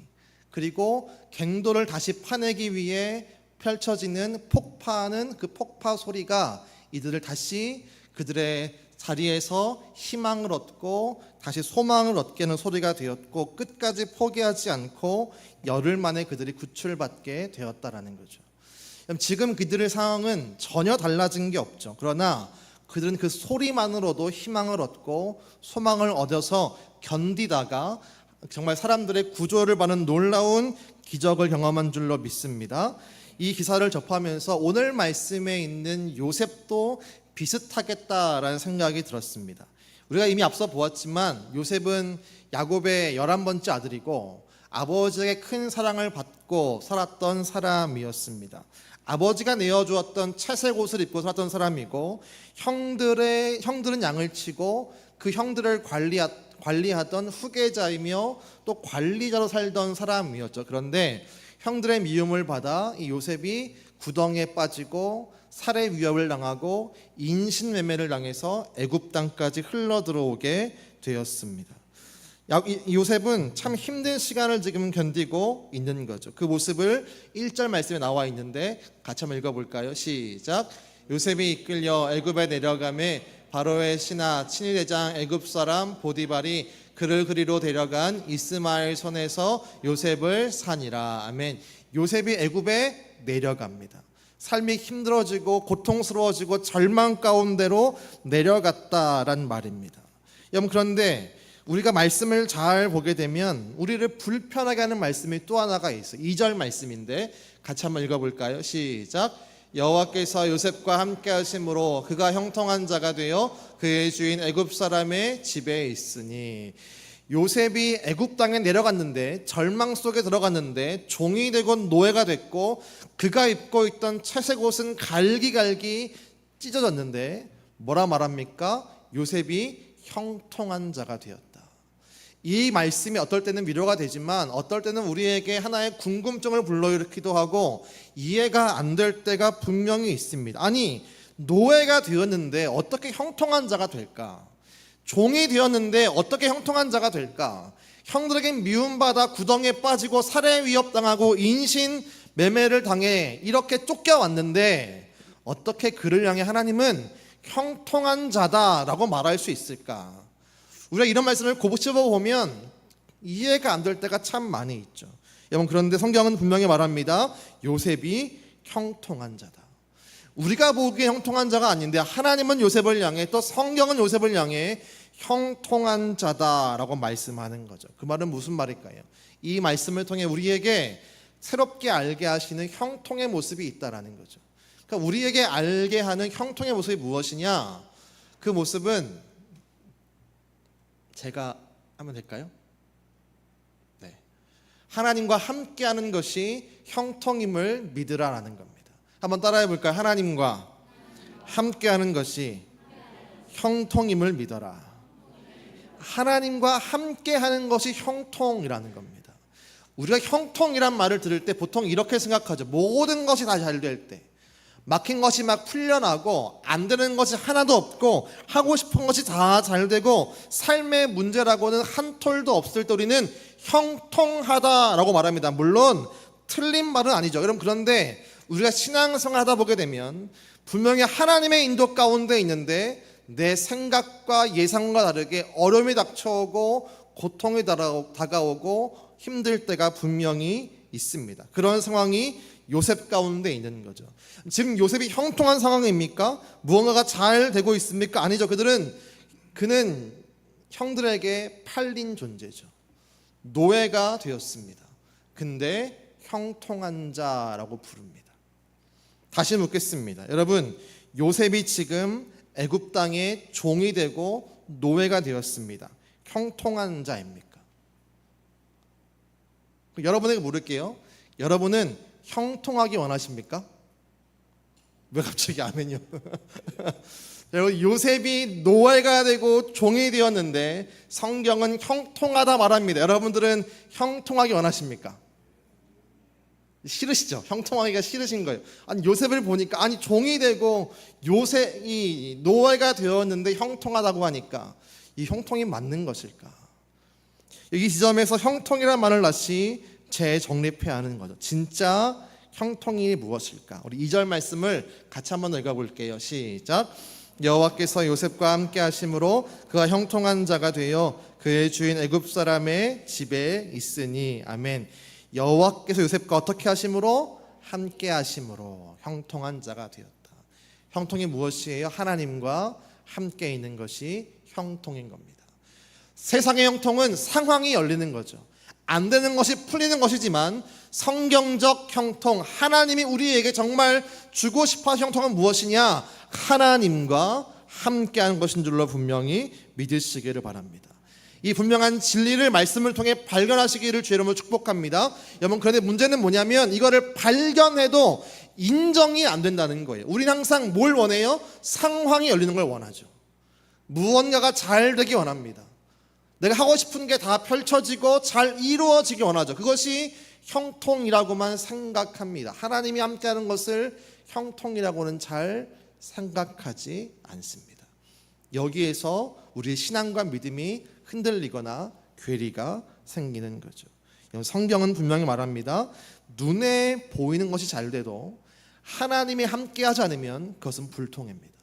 그리고 갱도를 다시 파내기 위해 펼쳐지는 폭파하는 그 폭파 소리가 이들을 다시 그들의 자리에서 희망을 얻고 다시 소망을 얻게 하는 소리가 되었고, 끝까지 포기하지 않고 열흘 만에 그들이 구출받게 되었다라는 거죠. 지금 그들의 상황은 전혀 달라진 게 없죠. 그러나 그들은 그 소리만으로도 희망을 얻고 소망을 얻어서 견디다가 정말 사람들의 구조를 받는 놀라운 기적을 경험한 줄로 믿습니다. 이 기사를 접하면서 오늘 말씀에 있는 요셉도 비슷하겠다라는 생각이 들었습니다. 우리가 이미 앞서 보았지만 요셉은 야곱의 11번째 아들이고 아버지에게 큰 사랑을 받고 살았던 사람이었습니다. 아버지가 내어주었던 채색 옷을 입고 살았던 사람이고, 형들은 양을 치고 그 형들을 관리하던 후계자이며 또 관리자로 살던 사람이었죠. 그런데 형들의 미움을 받아 이 요셉이 구덩이에 빠지고 살해 위협을 당하고 인신매매를 당해서 애굽 땅까지 흘러 들어오게 되었습니다. 요셉은 참 힘든 시간을 지금 견디고 있는 거죠. 그 모습을 1절 말씀에 나와 있는데 같이 한번 읽어볼까요? 시작. 요셉이 이끌려 애굽에 내려가매 바로의 신하 친위대장 애굽 사람 보디발이 그를 그리로 데려간 이스마엘 손에서 요셉을 산이라. 아멘. 요셉이 애굽에 내려갑니다. 삶이 힘들어지고 고통스러워지고 절망 가운데로 내려갔다란 말입니다. 여러분, 그런데 우리가 말씀을 잘 보게 되면 우리를 불편하게 하는 말씀이 또 하나가 있어요. 2절 말씀인데 같이 한번 읽어볼까요? 시작. 여호와께서 요셉과 함께 하심으로 그가 형통한 자가 되어 그의 주인 애굽 사람의 집에 있으니. 요셉이 애굽 땅에 내려갔는데, 절망 속에 들어갔는데 종이 되고 노예가 됐고, 그가 입고 있던 채색 옷은 갈기갈기 찢어졌는데 뭐라 말합니까? 요셉이 형통한 자가 되었다. 이 말씀이 어떨 때는 위로가 되지만 어떨 때는 우리에게 하나의 궁금증을 불러일으키기도 하고 이해가 안 될 때가 분명히 있습니다. 아니, 노예가 되었는데 어떻게 형통한 자가 될까? 종이 되었는데 어떻게 형통한 자가 될까? 형들에게 미움받아 구덩이에 빠지고 살해 위협당하고 인신 매매를 당해 이렇게 쫓겨왔는데 어떻게 그를 향해 하나님은 형통한 자다라고 말할 수 있을까? 우리가 이런 말씀을 곱씹어보면 이해가 안 될 때가 참 많이 있죠. 여러분, 그런데 성경은 분명히 말합니다. 요셉이 형통한 자다. 우리가 보기에 형통한 자가 아닌데 하나님은 요셉을 향해, 또 성경은 요셉을 향해 형통한 자다라고 말씀하는 거죠. 그 말은 무슨 말일까요? 이 말씀을 통해 우리에게 새롭게 알게 하시는 형통의 모습이 있다라는 거죠. 그러니까 우리에게 알게 하는 형통의 모습이 무엇이냐? 그 모습은 제가 하면 될까요? 네. 하나님과 함께하는 것이 형통임을 믿으라라는 겁니다. 한번 따라해 볼까요? 하나님과 함께하는 것이 형통임을 믿어라. 하나님과 함께하는 것이 형통이라는 겁니다. 우리가 형통이란 말을 들을 때 보통 이렇게 생각하죠. 모든 것이 다 잘 될 때, 막힌 것이 막 풀려나고 안 되는 것이 하나도 없고 하고 싶은 것이 다 잘 되고 삶의 문제라고는 한 톨도 없을 때 우리는 형통하다라고 말합니다. 물론 틀린 말은 아니죠. 여러분, 그런데 우리가 신앙생활 하다 보게 되면 분명히 하나님의 인도 가운데 있는데 내 생각과 예상과 다르게 어려움이 닥쳐오고 고통이 다가오고 힘들 때가 분명히 있습니다. 그런 상황이 요셉 가운데 있는 거죠. 지금 요셉이 형통한 상황입니까? 무언가가 잘 되고 있습니까? 아니죠. 그는 형들에게 팔린 존재죠. 노예가 되었습니다. 근데 형통한 자라고 부릅니다. 다시 묻겠습니다. 여러분, 요셉이 지금 애굽 땅의 종이 되고 노예가 되었습니다. 형통한 자입니까? 여러분에게 물을게요. 여러분은 형통하기 원하십니까? 왜 갑자기 아멘이요? 여러분, 요셉이 노예가 되고 종이 되었는데 성경은 형통하다 말합니다. 여러분들은 형통하기 원하십니까? 싫으시죠? 형통하기가 싫으신 거예요. 아니, 요셉을 보니까 아니 종이 되고 요셉이 노예가 되었는데 형통하다고 하니까 이 형통이 맞는 것일까? 여기 지점에서 형통이라는 말을 다시 재정립해야 하는 거죠. 진짜 형통이 무엇일까? 우리 2절 말씀을 같이 한번 읽어볼게요. 시작. 여호와께서 요셉과 함께 하심으로 그가 형통한 자가 되어 그의 주인 애굽 사람의 집에 있으니. 아멘. 여호와께서 요셉과 어떻게 하심으로? 함께 하심으로 형통한 자가 되었다. 형통이 무엇이에요? 하나님과 함께 있는 것이 형통인 겁니다. 세상의 형통은 상황이 열리는 거죠. 안 되는 것이 풀리는 것이지만 성경적 형통, 하나님이 우리에게 정말 주고 싶어하는 형통은 무엇이냐? 하나님과 함께하는 것인 줄로 분명히 믿으시기를 바랍니다. 이 분명한 진리를 말씀을 통해 발견하시기를 주의 이름으로 축복합니다. 여러분, 그런데 문제는 뭐냐면 이거를 발견해도 인정이 안 된다는 거예요. 우리는 항상 뭘 원해요? 상황이 열리는 걸 원하죠. 무언가가 잘 되기 원합니다. 내가 하고 싶은 게 다 펼쳐지고 잘 이루어지기 원하죠. 그것이 형통이라고만 생각합니다. 하나님이 함께하는 것을 형통이라고는 잘 생각하지 않습니다. 여기에서 우리의 신앙과 믿음이 흔들리거나 괴리가 생기는 거죠. 성경은 분명히 말합니다. 눈에 보이는 것이 잘 돼도 하나님이 함께하지 않으면 그것은 불통입니다.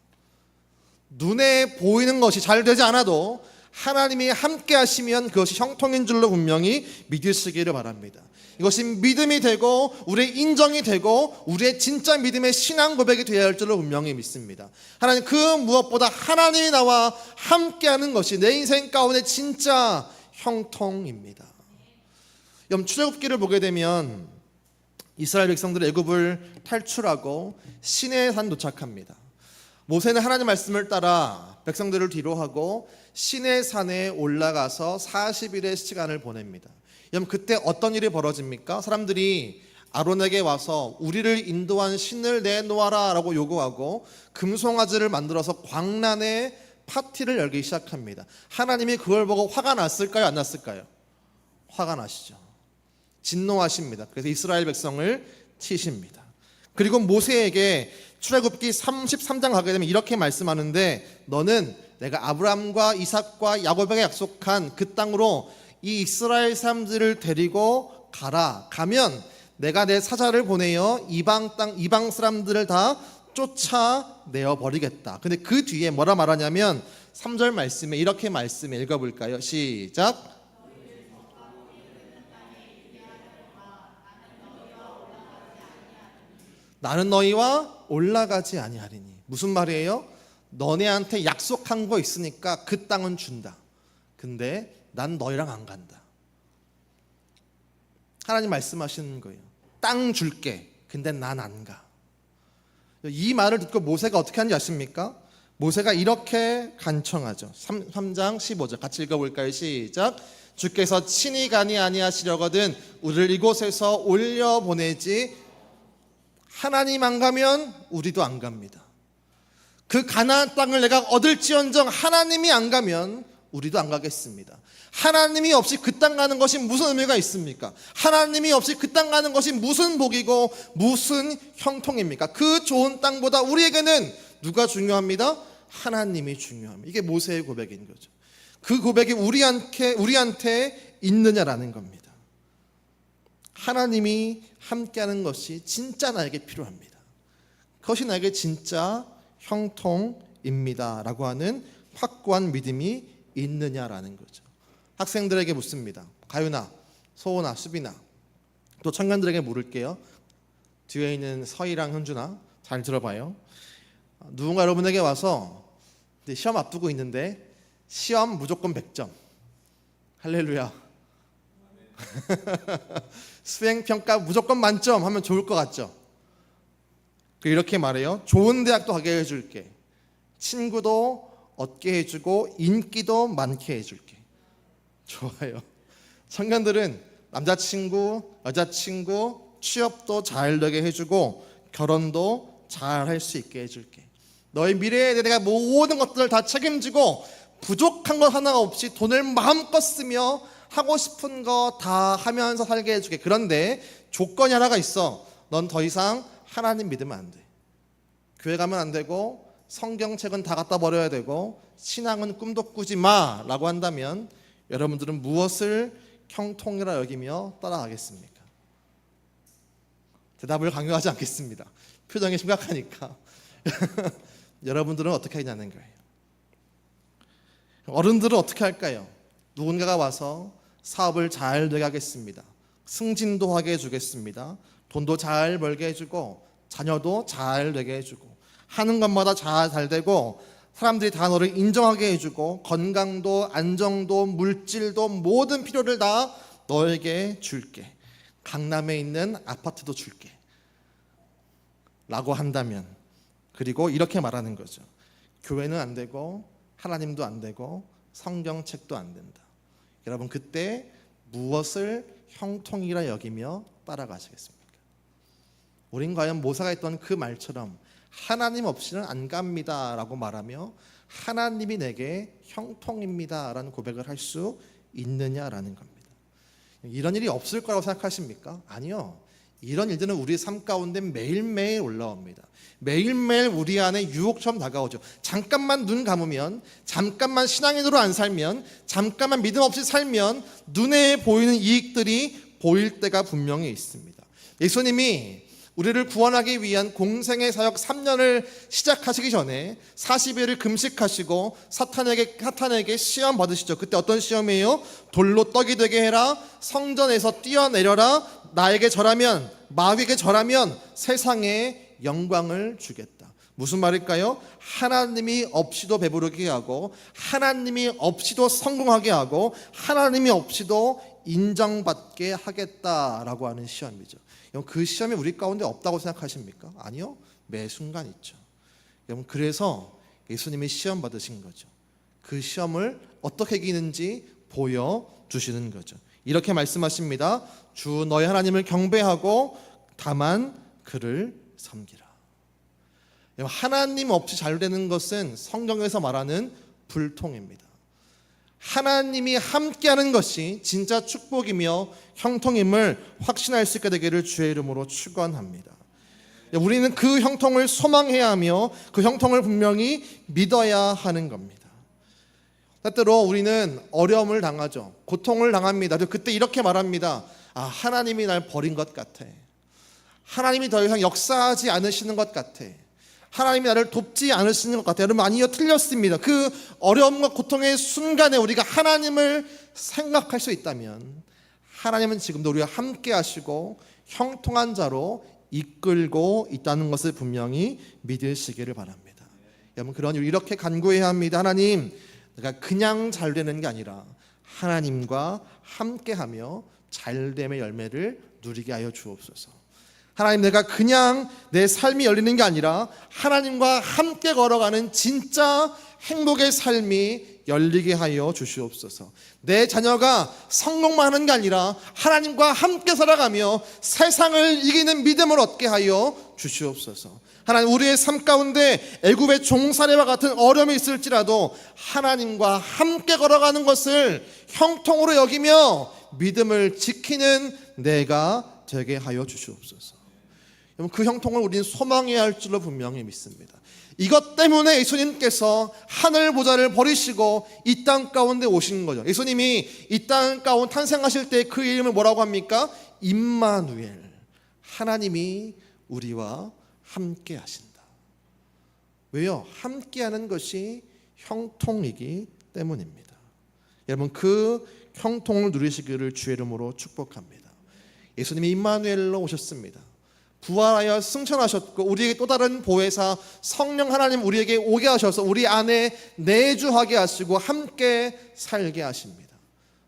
눈에 보이는 것이 잘 되지 않아도 하나님이 함께 하시면 그것이 형통인 줄로 분명히 믿으시기를 바랍니다. 이것이 믿음이 되고 우리의 인정이 되고 우리의 진짜 믿음의 신앙 고백이 되어야 할 줄로 분명히 믿습니다. 하나님, 그 무엇보다 하나님이 나와 함께하는 것이 내 인생 가운데 진짜 형통입니다. 여러분, 출애굽기를 보게 되면 이스라엘 백성들이 애굽을 탈출하고 시내에 산 도착합니다. 모세는 하나님 말씀을 따라 백성들을 뒤로하고 시내 산에 올라가서 40일의 시간을 보냅니다. 여러분, 그때 어떤 일이 벌어집니까? 사람들이 아론에게 와서 우리를 인도한 신을 내놓아라 라고 요구하고 금송아지를 만들어서 광란의 파티를 열기 시작합니다. 하나님이 그걸 보고 화가 났을까요? 안 났을까요? 화가 나시죠. 진노하십니다. 그래서 이스라엘 백성을 치십니다. 그리고 모세에게 출애굽기 33장 가게 되면 이렇게 말씀하는데, 너는 내가 아브라함과 이삭과 야곱에게 약속한 그 땅으로 이 이스라엘 사람들을 데리고 가라. 가면 내가 내 사자를 보내어 이방 사람들을 다 쫓아내어 버리겠다. 근데 그 뒤에 뭐라 말하냐면 3절 말씀에 이렇게 말씀을 읽어볼까요? 시작. 나는 너희와 올라가지 아니하리니. 무슨 말이에요? 너네한테 약속한 거 있으니까 그 땅은 준다. 근데 난 너희랑 안 간다. 하나님 말씀하시는 거예요. 땅 줄게. 근데 난 안 가. 이 말을 듣고 모세가 어떻게 하는지 아십니까? 모세가 이렇게 간청하죠. 3장 15절 같이 읽어볼까요? 시작. 주께서 친히 가니 아니하시려거든 우리를 이곳에서 올려보내지 하나님 안 가면 우리도 안 갑니다. 그 가나안 땅을 내가 얻을지언정 하나님이 안 가면 우리도 안 가겠습니다. 하나님이 없이 그 땅 가는 것이 무슨 의미가 있습니까? 하나님이 없이 그 땅 가는 것이 무슨 복이고 무슨 형통입니까? 그 좋은 땅보다 우리에게는 누가 중요합니다? 하나님이 중요합니다. 이게 모세의 고백인 거죠. 그 고백이 우리한테 있느냐라는 겁니다. 하나님이 함께하는 것이 진짜 나에게 필요합니다. 그것이 나에게 진짜 형통입니다 라고 하는 확고한 믿음이 있느냐라는 거죠. 학생들에게 묻습니다. 가윤아, 소원아, 수빈아, 또 청년들에게 물을게요. 뒤에 있는 서희랑 현준아, 잘 들어봐요. 누군가 여러분에게 와서 시험 앞두고 있는데 시험 무조건 100점, 할렐루야. 수행평가 무조건 만점 하면 좋을 것 같죠? 이렇게 말해요. 좋은 대학도 가게 해줄게, 친구도 얻게 해주고 인기도 많게 해줄게. 좋아요. 청년들은 남자친구, 여자친구, 취업도 잘 되게 해주고 결혼도 잘 할 수 있게 해줄게. 너의 미래에 내가 모든 것들을 다 책임지고 부족한 것 하나 없이 돈을 마음껏 쓰며 하고 싶은 거 다 하면서 살게 해줄게. 그런데 조건이 하나가 있어. 넌 더 이상 하나님 믿으면 안 돼. 교회 가면 안 되고 성경책은 다 갖다 버려야 되고 신앙은 꿈도 꾸지 마 라고 한다면 여러분들은 무엇을 형통이라 여기며 따라가겠습니까? 대답을 강요하지 않겠습니다. 표정이 심각하니까. 여러분들은 어떻게 하냐는 거예요. 어른들은 어떻게 할까요? 누군가가 와서 사업을 잘 되게 하겠습니다. 승진도 하게 해주겠습니다. 돈도 잘 벌게 해주고 자녀도 잘 되게 해주고 하는 것마다 잘 되고 사람들이 다 너를 인정하게 해주고 건강도 안정도 물질도 모든 필요를 다 너에게 줄게. 강남에 있는 아파트도 줄게 라고 한다면, 그리고 이렇게 말하는 거죠. 교회는 안 되고 하나님도 안 되고 성경책도 안 된다. 여러분 그때 무엇을 형통이라 여기며 따라가시겠습니까? 우린 과연 모세가 했던 그 말처럼 하나님 없이는 안 갑니다 라고 말하며 하나님이 내게 형통입니다 라는 고백을 할 수 있느냐라는 겁니다. 이런 일이 없을 거라고 생각하십니까? 아니요. 이런 일들은 우리 삶 가운데 매일매일 올라옵니다. 매일매일 우리 안에 유혹처럼 다가오죠. 잠깐만 눈 감으면, 잠깐만 신앙인으로 안 살면, 잠깐만 믿음 없이 살면 눈에 보이는 이익들이 보일 때가 분명히 있습니다. 예수님이 우리를 구원하기 위한 공생의 사역 3년을 시작하시기 전에 40일을 금식하시고 사탄에게 시험 받으시죠. 그때 어떤 시험이에요? 돌로 떡이 되게 해라, 성전에서 뛰어내려라, 나에게 절하면, 마귀에게 절하면 세상에 영광을 주겠다. 무슨 말일까요? 하나님이 없이도 배부르게 하고 하나님이 없이도 성공하게 하고 하나님이 없이도 인정받게 하겠다라고 하는 시험이죠. 그 시험이 우리 가운데 없다고 생각하십니까? 아니요. 매 순간 있죠. 여러분 그래서 예수님이 시험 받으신 거죠. 그 시험을 어떻게 이기는지 보여주시는 거죠. 이렇게 말씀하십니다. 주 너희 하나님을 경배하고 다만 그를 섬기라. 하나님 없이 잘 되는 것은 성경에서 말하는 불통입니다. 하나님이 함께하는 것이 진짜 축복이며 형통임을 확신할 수 있게 되기를 주의 이름으로 축원합니다. 우리는 그 형통을 소망해야 하며 그 형통을 분명히 믿어야 하는 겁니다. 때때로 우리는 어려움을 당하죠. 고통을 당합니다. 그때 이렇게 말합니다. 하나님이 날 버린 것 같아. 하나님이 더 이상 역사하지 않으시는 것 같아. 하나님이 나를 돕지 않으시는 것 같아요. 여러분 아니요, 틀렸습니다. 그 어려움과 고통의 순간에 우리가 하나님을 생각할 수 있다면 하나님은 지금도 우리와 함께 하시고 형통한 자로 이끌고 있다는 것을 분명히 믿으시기를 바랍니다. 여러분 그러니 이렇게 간구해야 합니다. 하나님, 내가 그냥 잘 되는 게 아니라 하나님과 함께하며 잘됨의 열매를 누리게 하여 주옵소서. 하나님, 내가 그냥 내 삶이 열리는 게 아니라 하나님과 함께 걸어가는 진짜 행복의 삶이 열리게 하여 주시옵소서. 내 자녀가 성공만 하는 게 아니라 하나님과 함께 살아가며 세상을 이기는 믿음을 얻게 하여 주시옵소서. 하나님, 우리의 삶 가운데 애굽의 종살이와 같은 어려움이 있을지라도 하나님과 함께 걸어가는 것을 형통으로 여기며 믿음을 지키는 내가 되게 하여 주시옵소서. 그 형통을 우리는 소망해야 할 줄로 분명히 믿습니다. 이것 때문에 예수님께서 하늘 보좌를 버리시고 이 땅 가운데 오신 거죠. 예수님이 이 땅 가운데 탄생하실 때 그 이름을 뭐라고 합니까? 임마누엘, 하나님이 우리와 함께 하신다. 왜요? 함께하는 것이 형통이기 때문입니다. 여러분 그 형통을 누리시기를 주의 이름으로 축복합니다. 예수님이 임마누엘로 오셨습니다. 부활하여 승천하셨고 우리에게 또 다른 보혜사 성령 하나님 우리에게 오게 하셔서 우리 안에 내주하게 하시고 함께 살게 하십니다.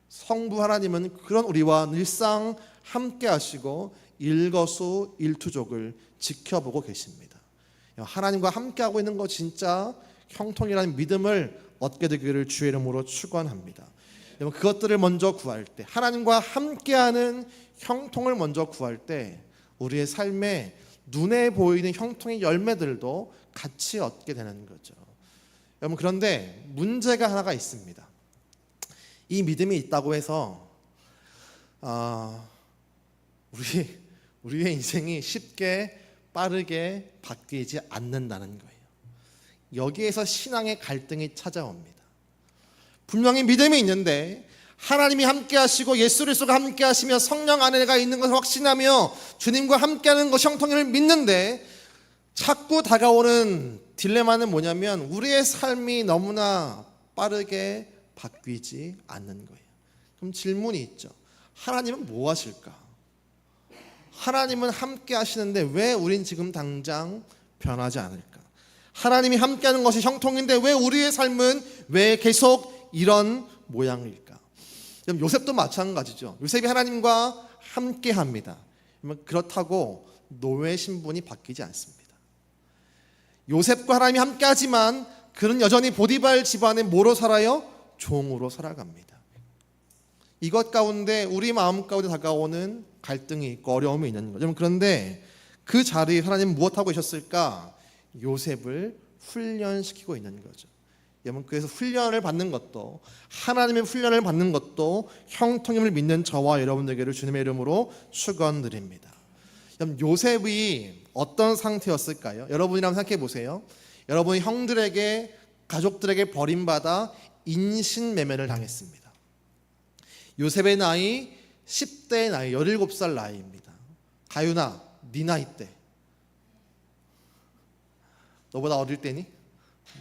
성부 하나님은 그런 우리와 늘상 함께 하시고 일거수일투족을 지켜보고 계십니다. 하나님과 함께하고 있는 거 진짜 형통이라는 믿음을 얻게 되기를 주의 이름으로 축원합니다. 여러분, 그것들을 먼저 구할 때, 하나님과 함께하는 형통을 먼저 구할 때 우리의 삶에 눈에 보이는 형통의 열매들도 같이 얻게 되는 거죠. 여러분, 그런데 문제가 하나가 있습니다. 이 믿음이 있다고 해서 우리의 인생이 쉽게 빠르게 바뀌지 않는다는 거예요. 여기에서 신앙의 갈등이 찾아옵니다. 분명히 믿음이 있는데 하나님이 함께 하시고 예수 그리스도가 함께 하시며 성령 안에가 있는 것을 확신하며 주님과 함께하는 것이 형통임을 믿는데 자꾸 다가오는 딜레마는 뭐냐면 우리의 삶이 너무나 빠르게 바뀌지 않는 거예요. 그럼 질문이 있죠. 하나님은 뭐 하실까? 하나님은 함께 하시는데 왜 우린 지금 당장 변하지 않을까? 하나님이 함께하는 것이 형통인데 왜 우리의 삶은 왜 계속 이런 모양일까? 요셉도 마찬가지죠. 요셉이 하나님과 함께합니다. 그렇다고 노예 신분이 바뀌지 않습니다. 요셉과 하나님이 함께하지만 그는 여전히 보디발 집안에 뭐로 살아요? 종으로 살아갑니다. 이것 가운데 우리 마음 가운데 다가오는 갈등이 있고 어려움이 있는 거죠. 그런데 그 자리에 하나님은 무엇하고 계셨을까? 요셉을 훈련시키고 있는 거죠. 여러분, 그래서 훈련을 받는 것도, 하나님의 훈련을 받는 것도 형통임을 믿는 저와 여러분들에게를 주님의 이름으로 축원드립니다. 여러분, 요셉이 어떤 상태였을까요? 여러분이랑 생각해 보세요. 여러분이 형들에게, 가족들에게 버림받아 인신매매를 당했습니다. 요셉의 나이 10대의 나이, 17살 나이입니다. 가윤아, 네 나이 때 너보다 어릴 때니?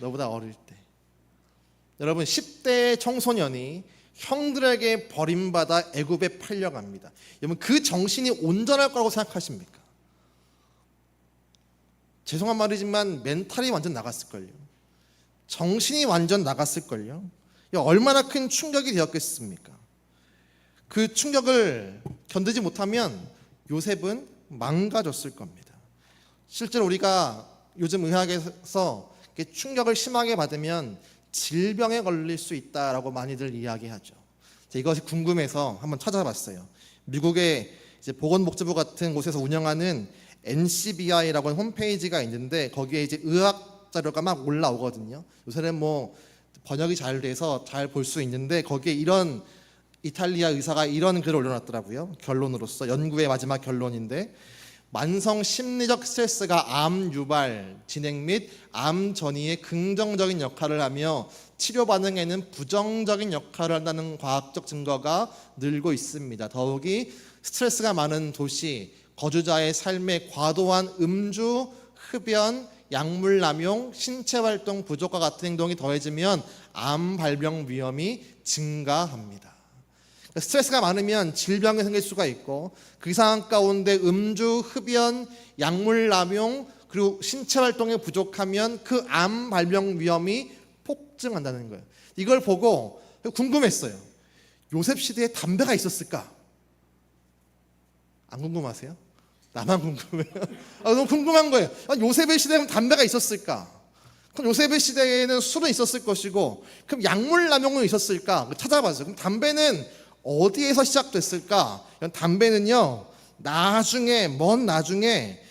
너보다 어릴 때. 여러분, 10대의 청소년이 형들에게 버림받아 애굽에 팔려갑니다. 여러분, 그 정신이 온전할 거라고 생각하십니까? 죄송한 말이지만 멘탈이 완전 나갔을걸요. 정신이 완전 나갔을걸요. 얼마나 큰 충격이 되었겠습니까? 그 충격을 견디지 못하면 요셉은 망가졌을 겁니다. 실제로 우리가 요즘 의학에서 충격을 심하게 받으면 질병에 걸릴 수 있다라고 많이들 이야기하죠. 이것이 궁금해서 한번 찾아봤어요. 미국의 이제 보건복지부 같은 곳에서 운영하는 NCBI라고 하는 홈페이지가 있는데 거기에 이제 의학 자료가 막 올라오거든요. 요새는 뭐 번역이 잘 돼서 잘 볼 수 있는데 거기에 이런 이탈리아 의사가 이런 글을 올려놨더라고요. 결론으로서 연구의 마지막 결론인데, 만성 심리적 스트레스가 암 유발, 진행 및 암 전이에 긍정적인 역할을 하며 치료 반응에는 부정적인 역할을 한다는 과학적 증거가 늘고 있습니다. 더욱이 스트레스가 많은 도시, 거주자의 삶에 과도한 음주, 흡연, 약물 남용, 신체 활동 부족과 같은 행동이 더해지면 암 발병 위험이 증가합니다. 스트레스가 많으면 질병이 생길 수가 있고 그 상황 가운데 음주, 흡연, 약물 남용 그리고 신체 활동이 부족하면 그 암 발병 위험이 폭증한다는 거예요. 이걸 보고 궁금했어요. 요셉 시대에 담배가 있었을까? 안 궁금하세요? 나만 궁금해요. 너무 궁금한 거예요. 요셉의 시대에는 담배가 있었을까? 그럼 요셉의 시대에는 술은 있었을 것이고 그럼 약물 남용은 있었을까? 찾아봤어요. 그럼 담배는 어디에서 시작됐을까? 담배는요, 먼 나중에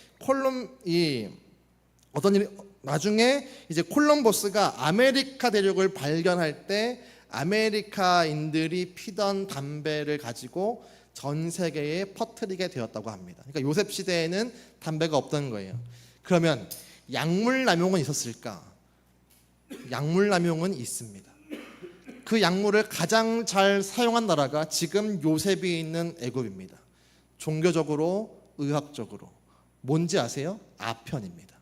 나중에 이제 콜럼버스가 아메리카 대륙을 발견할 때 아메리카인들이 피던 담배를 가지고 전 세계에 퍼뜨리게 되었다고 합니다. 그러니까 요셉 시대에는 담배가 없던 거예요. 그러면 약물 남용은 있었을까? 약물 남용은 있습니다. 그 약물을 가장 잘 사용한 나라가 지금 요셉이 있는 애굽입니다. 종교적으로, 의학적으로. 뭔지 아세요? 아편입니다.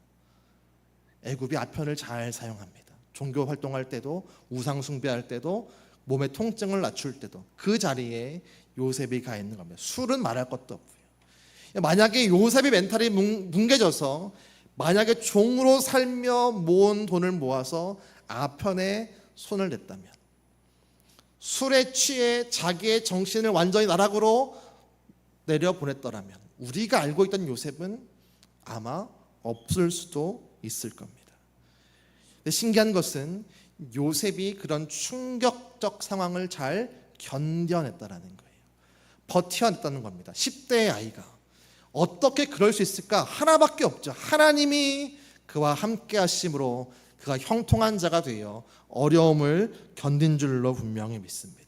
애굽이 아편을 잘 사용합니다. 종교 활동할 때도, 우상 숭배할 때도, 몸의 통증을 낮출 때도 그 자리에 요셉이 가 있는 겁니다. 술은 말할 것도 없고요. 만약에 요셉이 멘탈이 뭉개져서 만약에 종으로 살며 모은 돈을 모아서 아편에 손을 댔다면, 술에 취해 자기의 정신을 완전히 나락으로 내려보냈더라면 우리가 알고 있던 요셉은 아마 없을 수도 있을 겁니다. 근데 신기한 것은 요셉이 그런 충격적 상황을 잘 견뎌냈다라는 거예요. 버텨냈다는 겁니다. 10대의 아이가 어떻게 그럴 수 있을까? 하나밖에 없죠. 하나님이 그와 함께 하심으로 그가 형통한 자가 되어 어려움을 견딘 줄로 분명히 믿습니다.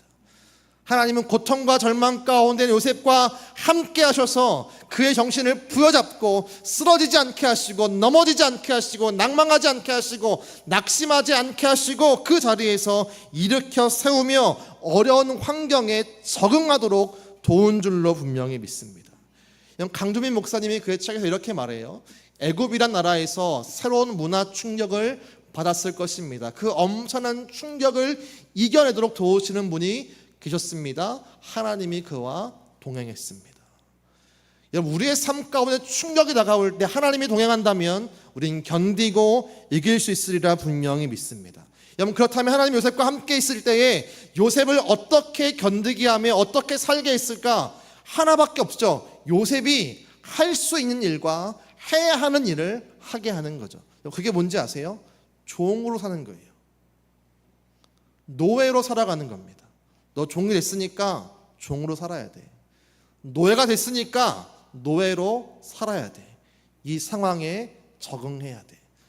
하나님은 고통과 절망 가운데 요셉과 함께 하셔서 그의 정신을 부여잡고 쓰러지지 않게 하시고 넘어지지 않게 하시고 낭망하지 않게 하시고 낙심하지 않게 하시고 그 자리에서 일으켜 세우며 어려운 환경에 적응하도록 도운 줄로 분명히 믿습니다. 강두민 목사님이 그의 책에서 이렇게 말해요. 애굽이란 나라에서 새로운 문화 충격을 받았을 것입니다. 그 엄청난 충격을 이겨내도록 도우시는 분이 계셨습니다. 하나님이 그와 동행했습니다. 여러분, 우리의 삶 가운데 충격이 다가올 때 하나님이 동행한다면 우리는 견디고 이길 수 있으리라 분명히 믿습니다. 여러분, 그렇다면 하나님이 요셉과 함께 있을 때에 요셉을 어떻게 견디게 하며 어떻게 살게 했을까? 하나밖에 없죠. 요셉이 할 수 있는 일과 해야 하는 일을 하게 하는 거죠. 그게 뭔지 아세요? 종으로 사는 거예요. 노예로 살아가는 겁니다. 너 종이 됐으니까 종으로 살아야 돼. 노예가 됐으니까 노예로 살아야 돼. 이 상황에 적응해야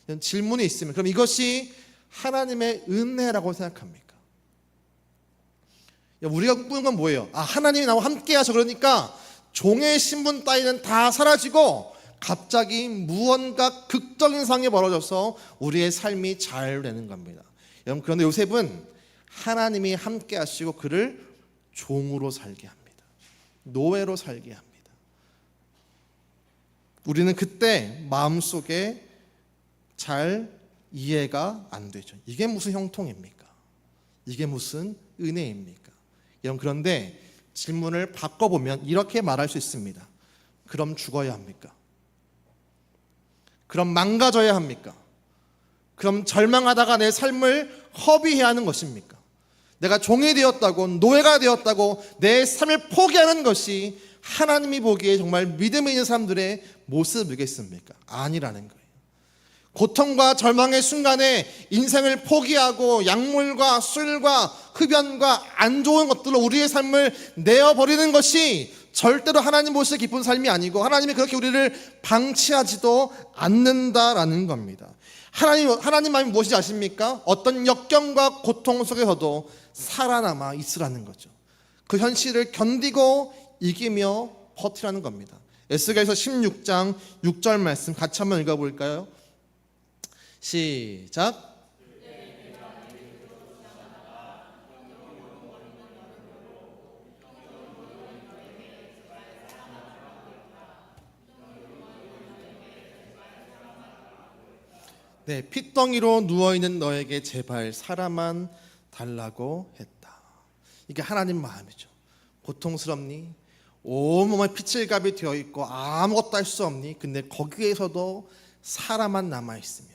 돼. 질문이 있으면 그럼 이것이 하나님의 은혜라고 생각합니까? 우리가 꿈꾸는 건 뭐예요? 하나님이 나와 함께 하셔. 그러니까 종의 신분 따위는 다 사라지고 갑자기 무언가 극적인 상황이 벌어져서 우리의 삶이 잘 되는 겁니다. 여러분, 그런데 요셉은 하나님이 함께 하시고 그를 종으로 살게 합니다. 노예로 살게 합니다. 우리는 그때 마음속에 잘 이해가 안 되죠. 이게 무슨 형통입니까? 이게 무슨 은혜입니까? 여러분, 그런데 질문을 바꿔보면 이렇게 말할 수 있습니다. 그럼 죽어야 합니까? 그럼 망가져야 합니까? 그럼 절망하다가 내 삶을 허비해야 하는 것입니까? 내가 종이 되었다고, 노예가 되었다고 내 삶을 포기하는 것이 하나님이 보기에 정말 믿음이 있는 사람들의 모습이겠습니까? 아니라는 거예요. 고통과 절망의 순간에 인생을 포기하고 약물과 술과 흡연과 안 좋은 것들로 우리의 삶을 내어버리는 것이 절대로 하나님 보시기에 기쁜 삶이 아니고 하나님이 그렇게 우리를 방치하지도 않는다라는 겁니다. 하나님 마음이 무엇인지 아십니까? 어떤 역경과 고통 속에서도 살아남아 있으라는 거죠. 그 현실을 견디고 이기며 버티라는 겁니다. 에스겔서 16장 6절 말씀 같이 한번 읽어볼까요? 시작. 네, 핏덩이로 누워있는 너에게 제발 사람만 달라고 했다. 이게 하나님 마음이죠. 고통스럽니? 온몸에 피칠갑이 되어있고 아무것도 할 수 없니? 근데 거기에서도 사람만 남아있으면,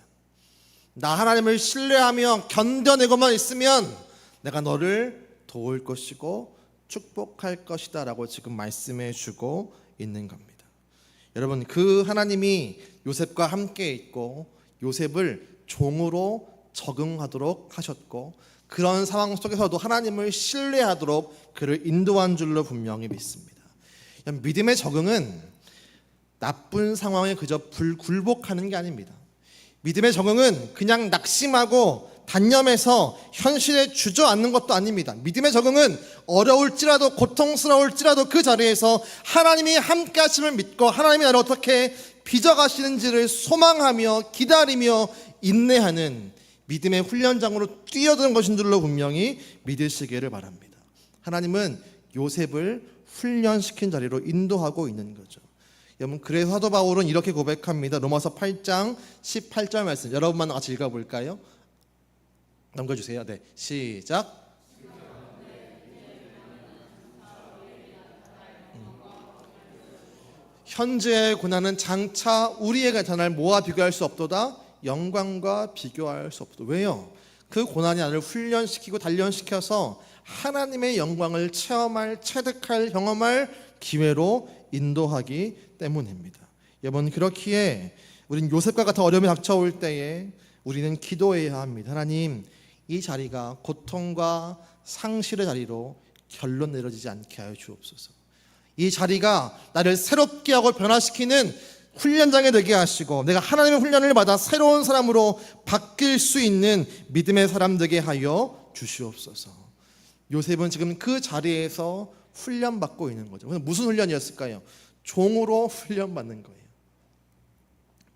나 하나님을 신뢰하며 견뎌내고만 있으면 내가 너를 도울 것이고 축복할 것이다 라고 지금 말씀해 주고 있는 겁니다. 여러분, 그 하나님이 요셉과 함께 있고 요셉을 종으로 적응하도록 하셨고 그런 상황 속에서도 하나님을 신뢰하도록 그를 인도한 줄로 분명히 믿습니다. 믿음의 적응은 나쁜 상황에 그저 굴복하는 게 아닙니다. 믿음의 적응은 그냥 낙심하고 단념해서 현실에 주저앉는 것도 아닙니다. 믿음의 적응은 어려울지라도 고통스러울지라도 그 자리에서 하나님이 함께 하심을 믿고 하나님이 나를 어떻게 빚어가시는지를 소망하며 기다리며 인내하는 믿음의 훈련장으로 뛰어드는 것인 줄로 분명히 믿으시기를 바랍니다. 하나님은 요셉을 훈련시킨 자리로 인도하고 있는 거죠. 여러분, 그래서 사도 바울은 이렇게 고백합니다. 로마서 8장 18절 말씀 여러분만 같이 읽어볼까요? 넘겨주세요. 네, 시작. 현재의 고난은 장차 우리에게 나타날 뭐와 비교할 수 없도다? 영광과 비교할 수 없도다. 왜요? 그 고난이 나를 훈련시키고 단련시켜서 하나님의 영광을 체험할, 체득할, 경험할 기회로 인도하기 때문입니다. 여러분, 그렇기에 우리는 요셉과 같은 어려움이 닥쳐올 때에 우리는 기도해야 합니다. 하나님, 이 자리가 고통과 상실의 자리로 결론 내려지지 않게 하여 주옵소서. 이 자리가 나를 새롭게 하고 변화시키는 훈련장이 되게 하시고 내가 하나님의 훈련을 받아 새로운 사람으로 바뀔 수 있는 믿음의 사람 되게 하여 주시옵소서. 요셉은 지금 그 자리에서 훈련받고 있는 거죠. 무슨 훈련이었을까요? 종으로 훈련받는 거예요.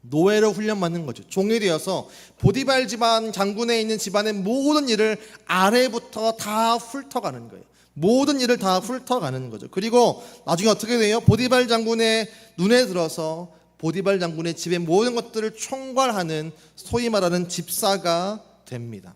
노예로 훈련받는 거죠. 종이 되어서 보디발 집안 장군에 있는 집안의 모든 일을 아래부터 다 훑어가는 거예요. 모든 일을 다 훑어가는 거죠. 그리고 나중에 어떻게 돼요? 보디발 장군의 눈에 들어서 보디발 장군의 집의 모든 것들을 총괄하는 소위 말하는 집사가 됩니다.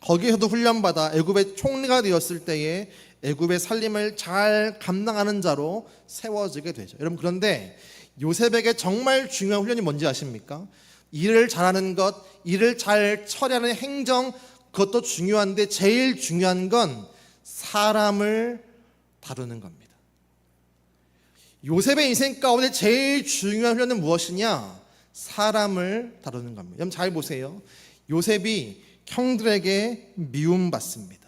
거기에서도 훈련받아 애굽의 총리가 되었을 때에 애굽의 살림을 잘 감당하는 자로 세워지게 되죠. 여러분, 그런데 요셉에게 정말 중요한 훈련이 뭔지 아십니까? 일을 잘하는 것, 일을 잘 처리하는 행정, 그것도 중요한데 제일 중요한 건 사람을 다루는 겁니다. 요셉의 인생 가운데 제일 중요한 훈련은 무엇이냐? 사람을 다루는 겁니다. 여러분 잘 보세요. 요셉이 형들에게 미움받습니다.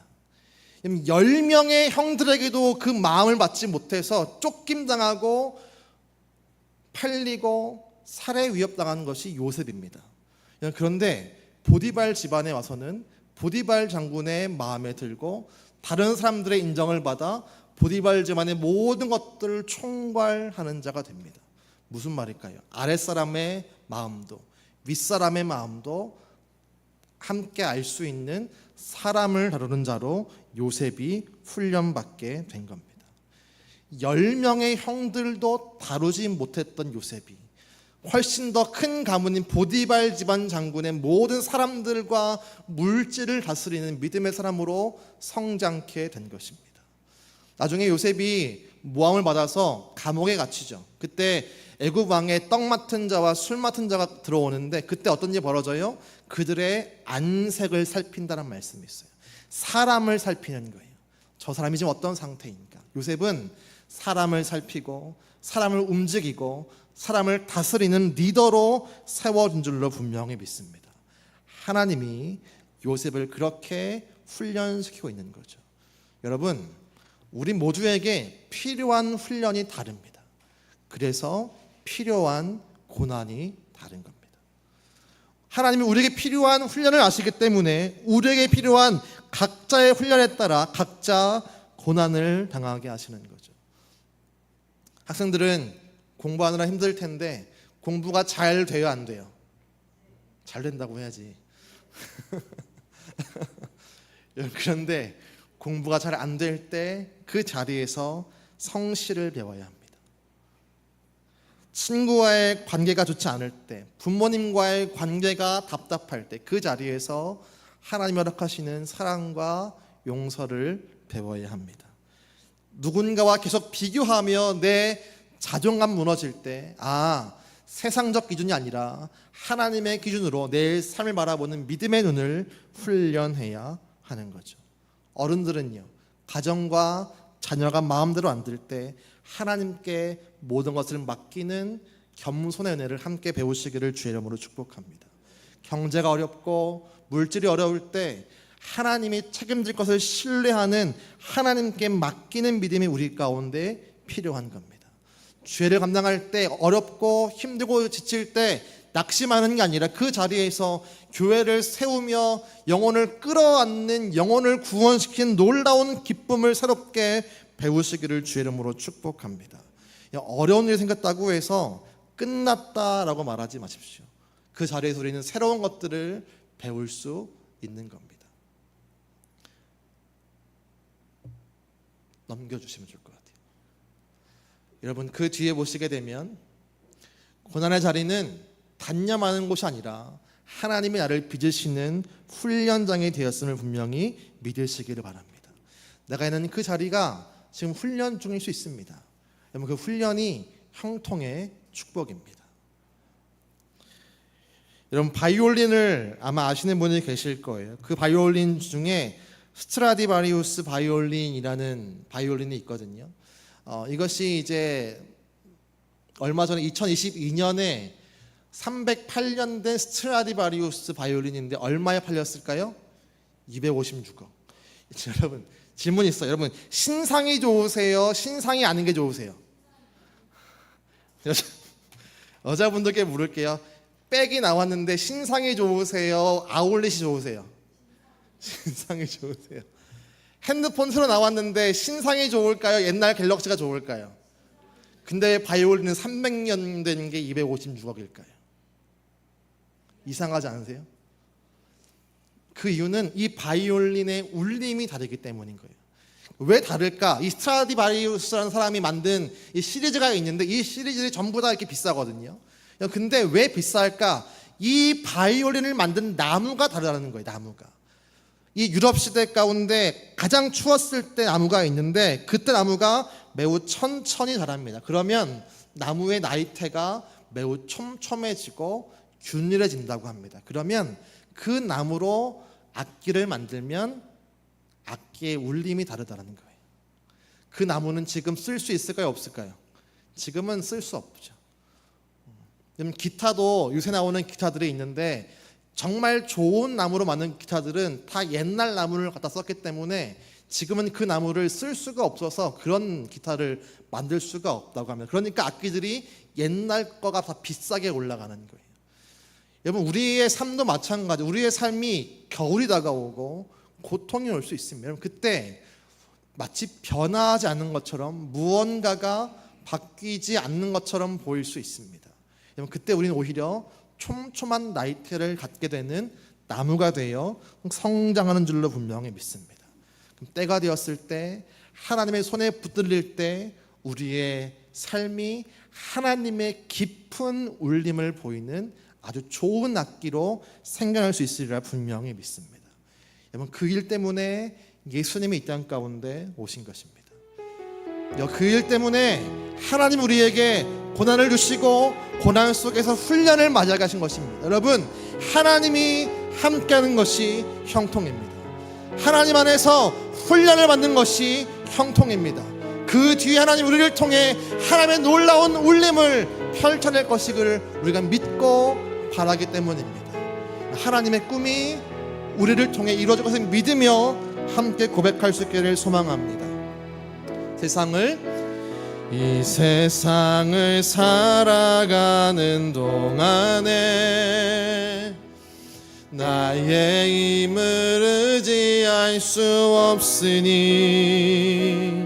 10명의 형들에게도 그 마음을 받지 못해서 쫓김당하고 팔리고 살해 위협당한 것이 요셉입니다. 그런데 보디발 집안에 와서는 보디발 장군의 마음에 들고 다른 사람들의 인정을 받아 보디발 집안의 모든 것들을 총괄하는 자가 됩니다. 무슨 말일까요? 아랫사람의 마음도 윗사람의 마음도 함께 알 수 있는 사람을 다루는 자로 요셉이 훈련받게 된 겁니다. 10명의 형들도 다루지 못했던 요셉이 훨씬 더 큰 가문인 보디발 집안 장군의 모든 사람들과 물질을 다스리는 믿음의 사람으로 성장케 된 것입니다. 나중에 요셉이 모함을 받아서 감옥에 갇히죠. 그때 애굽 왕의 떡 맡은 자와 술 맡은 자가 들어오는데 그때 어떤 일이 벌어져요? 그들의 안색을 살핀다는 말씀이 있어요. 사람을 살피는 거예요. 저 사람이 지금 어떤 상태인가? 요셉은 사람을 살피고 사람을 움직이고 사람을 다스리는 리더로 세워진 줄로 분명히 믿습니다. 하나님이 요셉을 그렇게 훈련시키고 있는 거죠. 여러분, 우리 모두에게 필요한 훈련이 다릅니다. 그래서 필요한 고난이 다른 겁니다. 하나님이 우리에게 필요한 훈련을 아시기 때문에 우리에게 필요한 각자의 훈련에 따라 각자 고난을 당하게 하시는 거죠. 학생들은 공부하느라 힘들 텐데 공부가 잘 돼요, 안 돼요? 잘 된다고 해야지. 그런데 공부가 잘 안 될 때 그 자리에서 성실을 배워야 합니다. 친구와의 관계가 좋지 않을 때, 부모님과의 관계가 답답할 때 그 자리에서 하나님이 허락하시는 사랑과 용서를 배워야 합니다. 누군가와 계속 비교하며 내 자존감 무너질 때, 세상적 기준이 아니라 하나님의 기준으로 내 삶을 바라보는 믿음의 눈을 훈련해야 하는 거죠. 어른들은요, 가정과 자녀가 마음대로 안 될 때 하나님께 모든 것을 맡기는 겸손의 은혜를 함께 배우시기를 주의 이름으로 축복합니다. 경제가 어렵고 물질이 어려울 때 하나님이 책임질 것을 신뢰하는 하나님께 맡기는 믿음이 우리 가운데 필요한 겁니다. 죄를 감당할 때 어렵고 힘들고 지칠 때 낙심하는 게 아니라 그 자리에서 교회를 세우며 영혼을 끌어안는, 영혼을 구원시킨 놀라운 기쁨을 새롭게 배우시기를 주의 이름으로 축복합니다. 어려운 일이 생겼다고 해서 끝났다라고 말하지 마십시오. 그 자리에서 우리는 새로운 것들을 배울 수 있는 겁니다. 넘겨주시면 좋을 것 같아요. 여러분, 그 뒤에 보시게 되면 고난의 자리는 단념하는 곳이 아니라 하나님이 나를 빚으시는 훈련장이 되었음을 분명히 믿으시기를 바랍니다. 내가 있는 그 자리가 지금 훈련 중일 수 있습니다. 여러분, 그 훈련이 형통의 축복입니다. 여러분, 바이올린을 아마 아시는 분이 계실 거예요. 그 바이올린 중에 스트라디바리우스 바이올린이라는 바이올린이 있거든요. 이것이 이제 얼마 전에 2022년에 308년 된 스트라디바리우스 바이올린인데 얼마에 팔렸을까요? 256억. 여러분 질문 있어요. 여러분 신상이 좋으세요? 신상이 아닌 게 좋으세요? 여자분들께 물을게요. 백이 나왔는데 신상이 좋으세요? 아울렛이 좋으세요? 신상이 좋으세요. 핸드폰 새로 나왔는데 신상이 좋을까요? 옛날 갤럭시가 좋을까요? 근데 바이올린은 300년 된 게 256억일까요? 이상하지 않으세요? 그 이유는 이 바이올린의 울림이 다르기 때문인 거예요. 왜 다를까? 이 스트라디바리우스라는 사람이 만든 이 시리즈가 있는데 이 시리즈들이 전부 다 이렇게 비싸거든요. 근데 왜 비쌀까? 이 바이올린을 만든 나무가 다르다는 거예요. 나무가. 이 유럽 시대 가운데 가장 추웠을 때 나무가 있는데 그때 나무가 매우 천천히 자랍니다. 그러면 나무의 나이테가 매우 촘촘해지고 균일해진다고 합니다. 그러면 그 나무로 악기를 만들면 악기의 울림이 다르다는 거예요. 그 나무는 지금 쓸 수 있을까요? 없을까요? 지금은 쓸 수 없죠. 기타도 요새 나오는 기타들이 있는데 정말 좋은 나무로 만든 기타들은 다 옛날 나무를 갖다 썼기 때문에 지금은 그 나무를 쓸 수가 없어서 그런 기타를 만들 수가 없다고 합니다. 그러니까 악기들이 옛날 거가 다 비싸게 올라가는 거예요. 여러분 우리의 삶도 마찬가지. 우리의 삶이 겨울이 다가오고 고통이 올 수 있습니다. 여러분 그때 마치 변화하지 않는 것처럼 무언가가 바뀌지 않는 것처럼 보일 수 있습니다. 여러분 그때 우리는 오히려 촘촘한 나이테를 갖게 되는 나무가 되어 성장하는 줄로 분명히 믿습니다. 그럼 때가 되었을 때 하나님의 손에 붙들릴 때 우리의 삶이 하나님의 깊은 울림을 보이는 아주 좋은 악기로 생겨날 수 있으리라 분명히 믿습니다. 여러분 그 일 때문에 예수님이 이 땅 가운데 오신 것입니다. 그 일 때문에 하나님 우리에게 고난을 주시고 고난 속에서 훈련을 맞아 가신 것입니다. 여러분 하나님이 함께하는 것이 형통입니다. 하나님 안에서 훈련을 받는 것이 형통입니다. 그 뒤에 하나님 우리를 통해 하나님의 놀라운 울림을 펼쳐낼 것이기를 우리가 믿고 바라기 때문입니다. 하나님의 꿈이 우리를 통해 이루어질 것을 믿으며 함께 고백할 수 있기를 소망합니다. 이 세상을 살아가는 동안에 나의 힘을 의지할 수 없으니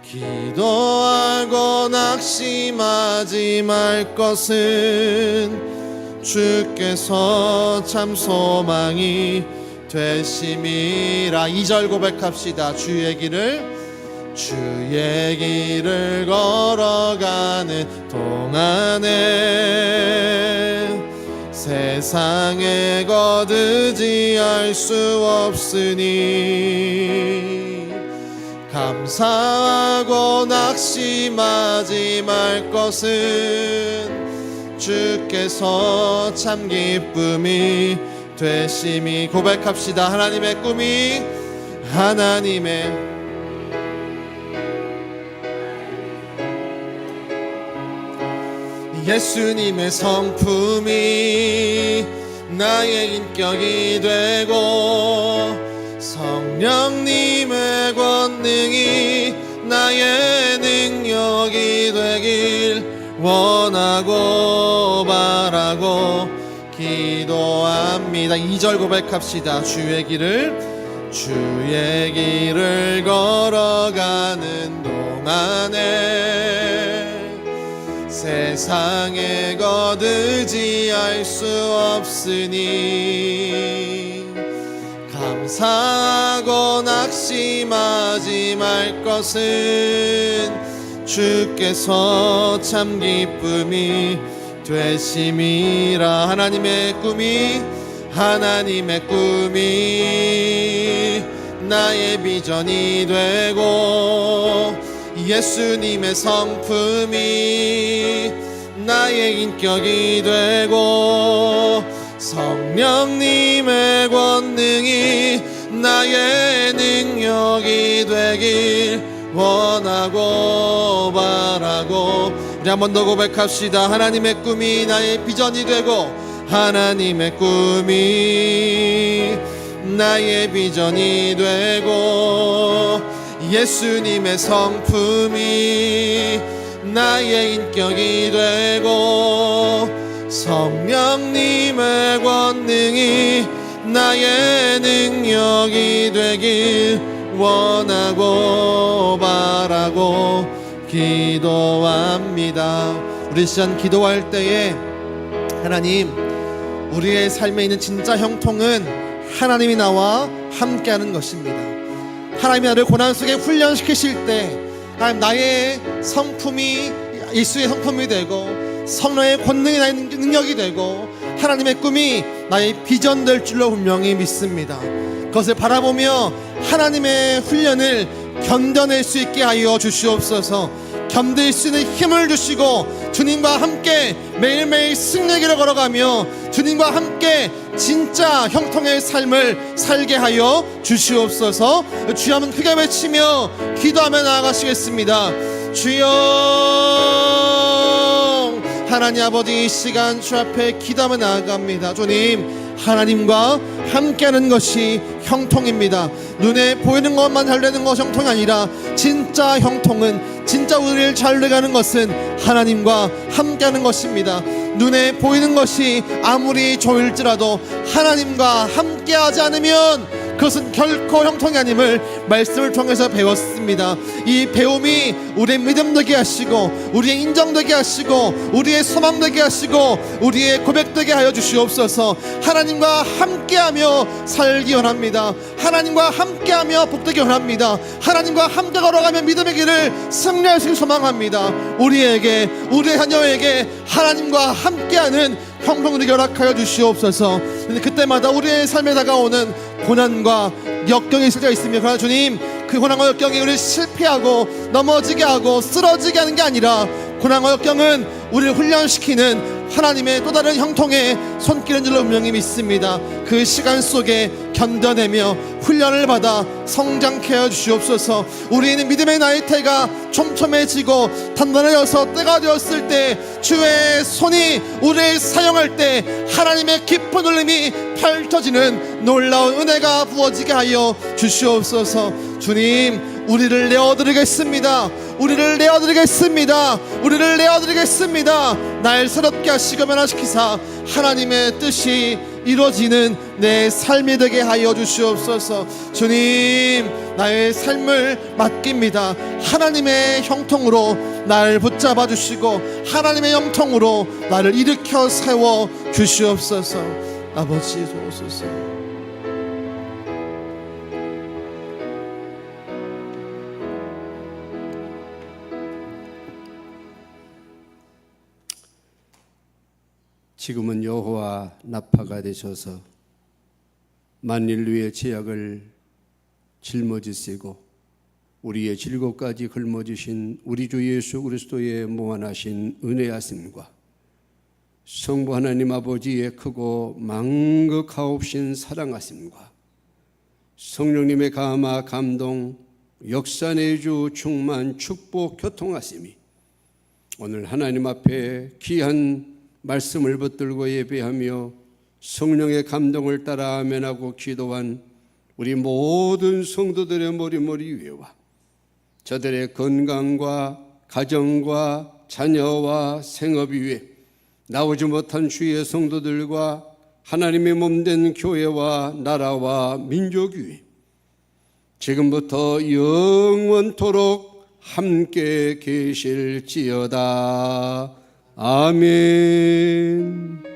기도하고 낙심하지 말 것은 주께서 참 소망이 되심이라. 2절 고백합시다. 주의 길을 걸어가는 동안에 세상에 거두지할 수 없으니 감사하고 낙심하지 말 것은 주께서 참 기쁨이 되심이. 고백합시다. 하나님의 꿈이 예수님의 성품이 나의 인격이 되고 성령님의 권능이 나의 능력이 되길 원하고 바라고 기도합니다. 2절 고백합시다. 주의 길을 걸어가는 동안에 세상에 거두지할 수 없으니 감사하고 낙심하지 말 것은 주께서 참 기쁨이 되심이라. 하나님의 꿈이 나의 비전이 되고 예수님의 성품이 나의 인격이 되고 성령님의 권능이 나의 능력이 되길 원하고 바라고. 우리 한 번 더 고백합시다. 하나님의 꿈이 나의 비전이 되고 하나님의 꿈이 나의 비전이 되고 예수님의 성품이 나의 인격이 되고 성령님의 권능이 나의 능력이 되길 원하고 바라고 기도합니다. 우리 시간 기도할 때에 하나님, 우리의 삶에 있는 진짜 형통은 하나님이 나와 함께하는 것입니다. 하나님이 나를 고난 속에 훈련시키실 때 하나님, 나의 성품이 예수의 성품이 되고 성령의 권능이 나의 능력이 되고 하나님의 꿈이 나의 비전 될 줄로 분명히 믿습니다. 그것을 바라보며 하나님의 훈련을 견뎌낼 수 있게 하여 주시옵소서. 견딜 수 있는 힘을 주시고 주님과 함께 매일매일 승리의 길을 걸어가며 주님과 함께 진짜 형통의 삶을 살게 하여 주시옵소서. 주여 한번 크게 외치며 기도하며 나아가시겠습니다. 주여, 하나님 아버지, 이 시간 주 앞에 기도하며 나아갑니다. 주님, 하나님과 함께하는 것이 형통입니다. 눈에 보이는 것만 잘 되는 것이 형통이 아니라 진짜 형통은, 진짜 우리를 잘 되게 하는 것은 하나님과 함께하는 것입니다. 눈에 보이는 것이 아무리 좋을지라도 하나님과 함께하지 않으면 그것은 결코 형통이 아님을 말씀을 통해서 배웠습니다. 이 배움이 우리의 믿음 되게 하시고 우리의 인정 되게 하시고 우리의 소망 되게 하시고 우리의 고백 되게 하여 주시옵소서. 하나님과 함께하며 살기 원합니다. 하나님과 함께하며 복되기 원합니다. 하나님과 함께 걸어가며 믿음의 길을 승리할 수 있기를 소망합니다. 우리에게, 우리의 자녀에게 하나님과 함께하는 형통을 허락하여 주시옵소서. 그때마다 우리의 삶에 다가오는 고난과 역경이 있을 때가 있습니다. 그러나 주님, 그 고난과 역경이 우리를 실패하고 넘어지게 하고 쓰러지게 하는 게 아니라 고난과 역경은 우리를 훈련시키는 하나님의 또 다른 형통의 손길인 줄로 분명히 믿습니다. 그 시간 속에 견뎌내며 훈련을 받아 성장케 하여 주시옵소서. 우리는 믿음의 나이테가 촘촘해지고 단단해져서 때가 되었을 때 주의 손이 우리를 사용할 때 하나님의 깊은 울림이 펼쳐지는 놀라운 은혜가 부어지게 하여 주시옵소서. 주님, 우리를 내어드리겠습니다. 우리를 내어드리겠습니다. 우리를 내어드리겠습니다. 날 새롭게 하시고 변화시키사 하나님의 뜻이 이루어지는 내 삶이 되게 하여 주시옵소서. 주님, 나의 삶을 맡깁니다. 하나님의 형통으로 날 붙잡아 주시고 하나님의 형통으로 나를 일으켜 세워 주시옵소서. 아버지 도우소서. 지금은 여호와 나파가 되셔서 만인류의 죄악을 짊어지시고 우리의 질고까지 짊어지신 우리 주 예수 그리스도의 무한하신 은혜하심과 성부 하나님 아버지의 크고 망극하옵신 사랑하심과 성령님의 감화 감동 역사 내주 충만 축복 교통하심이 오늘 하나님 앞에 귀한 말씀을 붙들고 예배하며 성령의 감동을 따라 아멘하고 기도한 우리 모든 성도들의 머리머리 위에와 저들의 건강과 가정과 자녀와 생업 위에 나오지 못한 주의 성도들과 하나님의 몸된 교회와 나라와 민족 위에 지금부터 영원토록 함께 계실지어다. 아멘.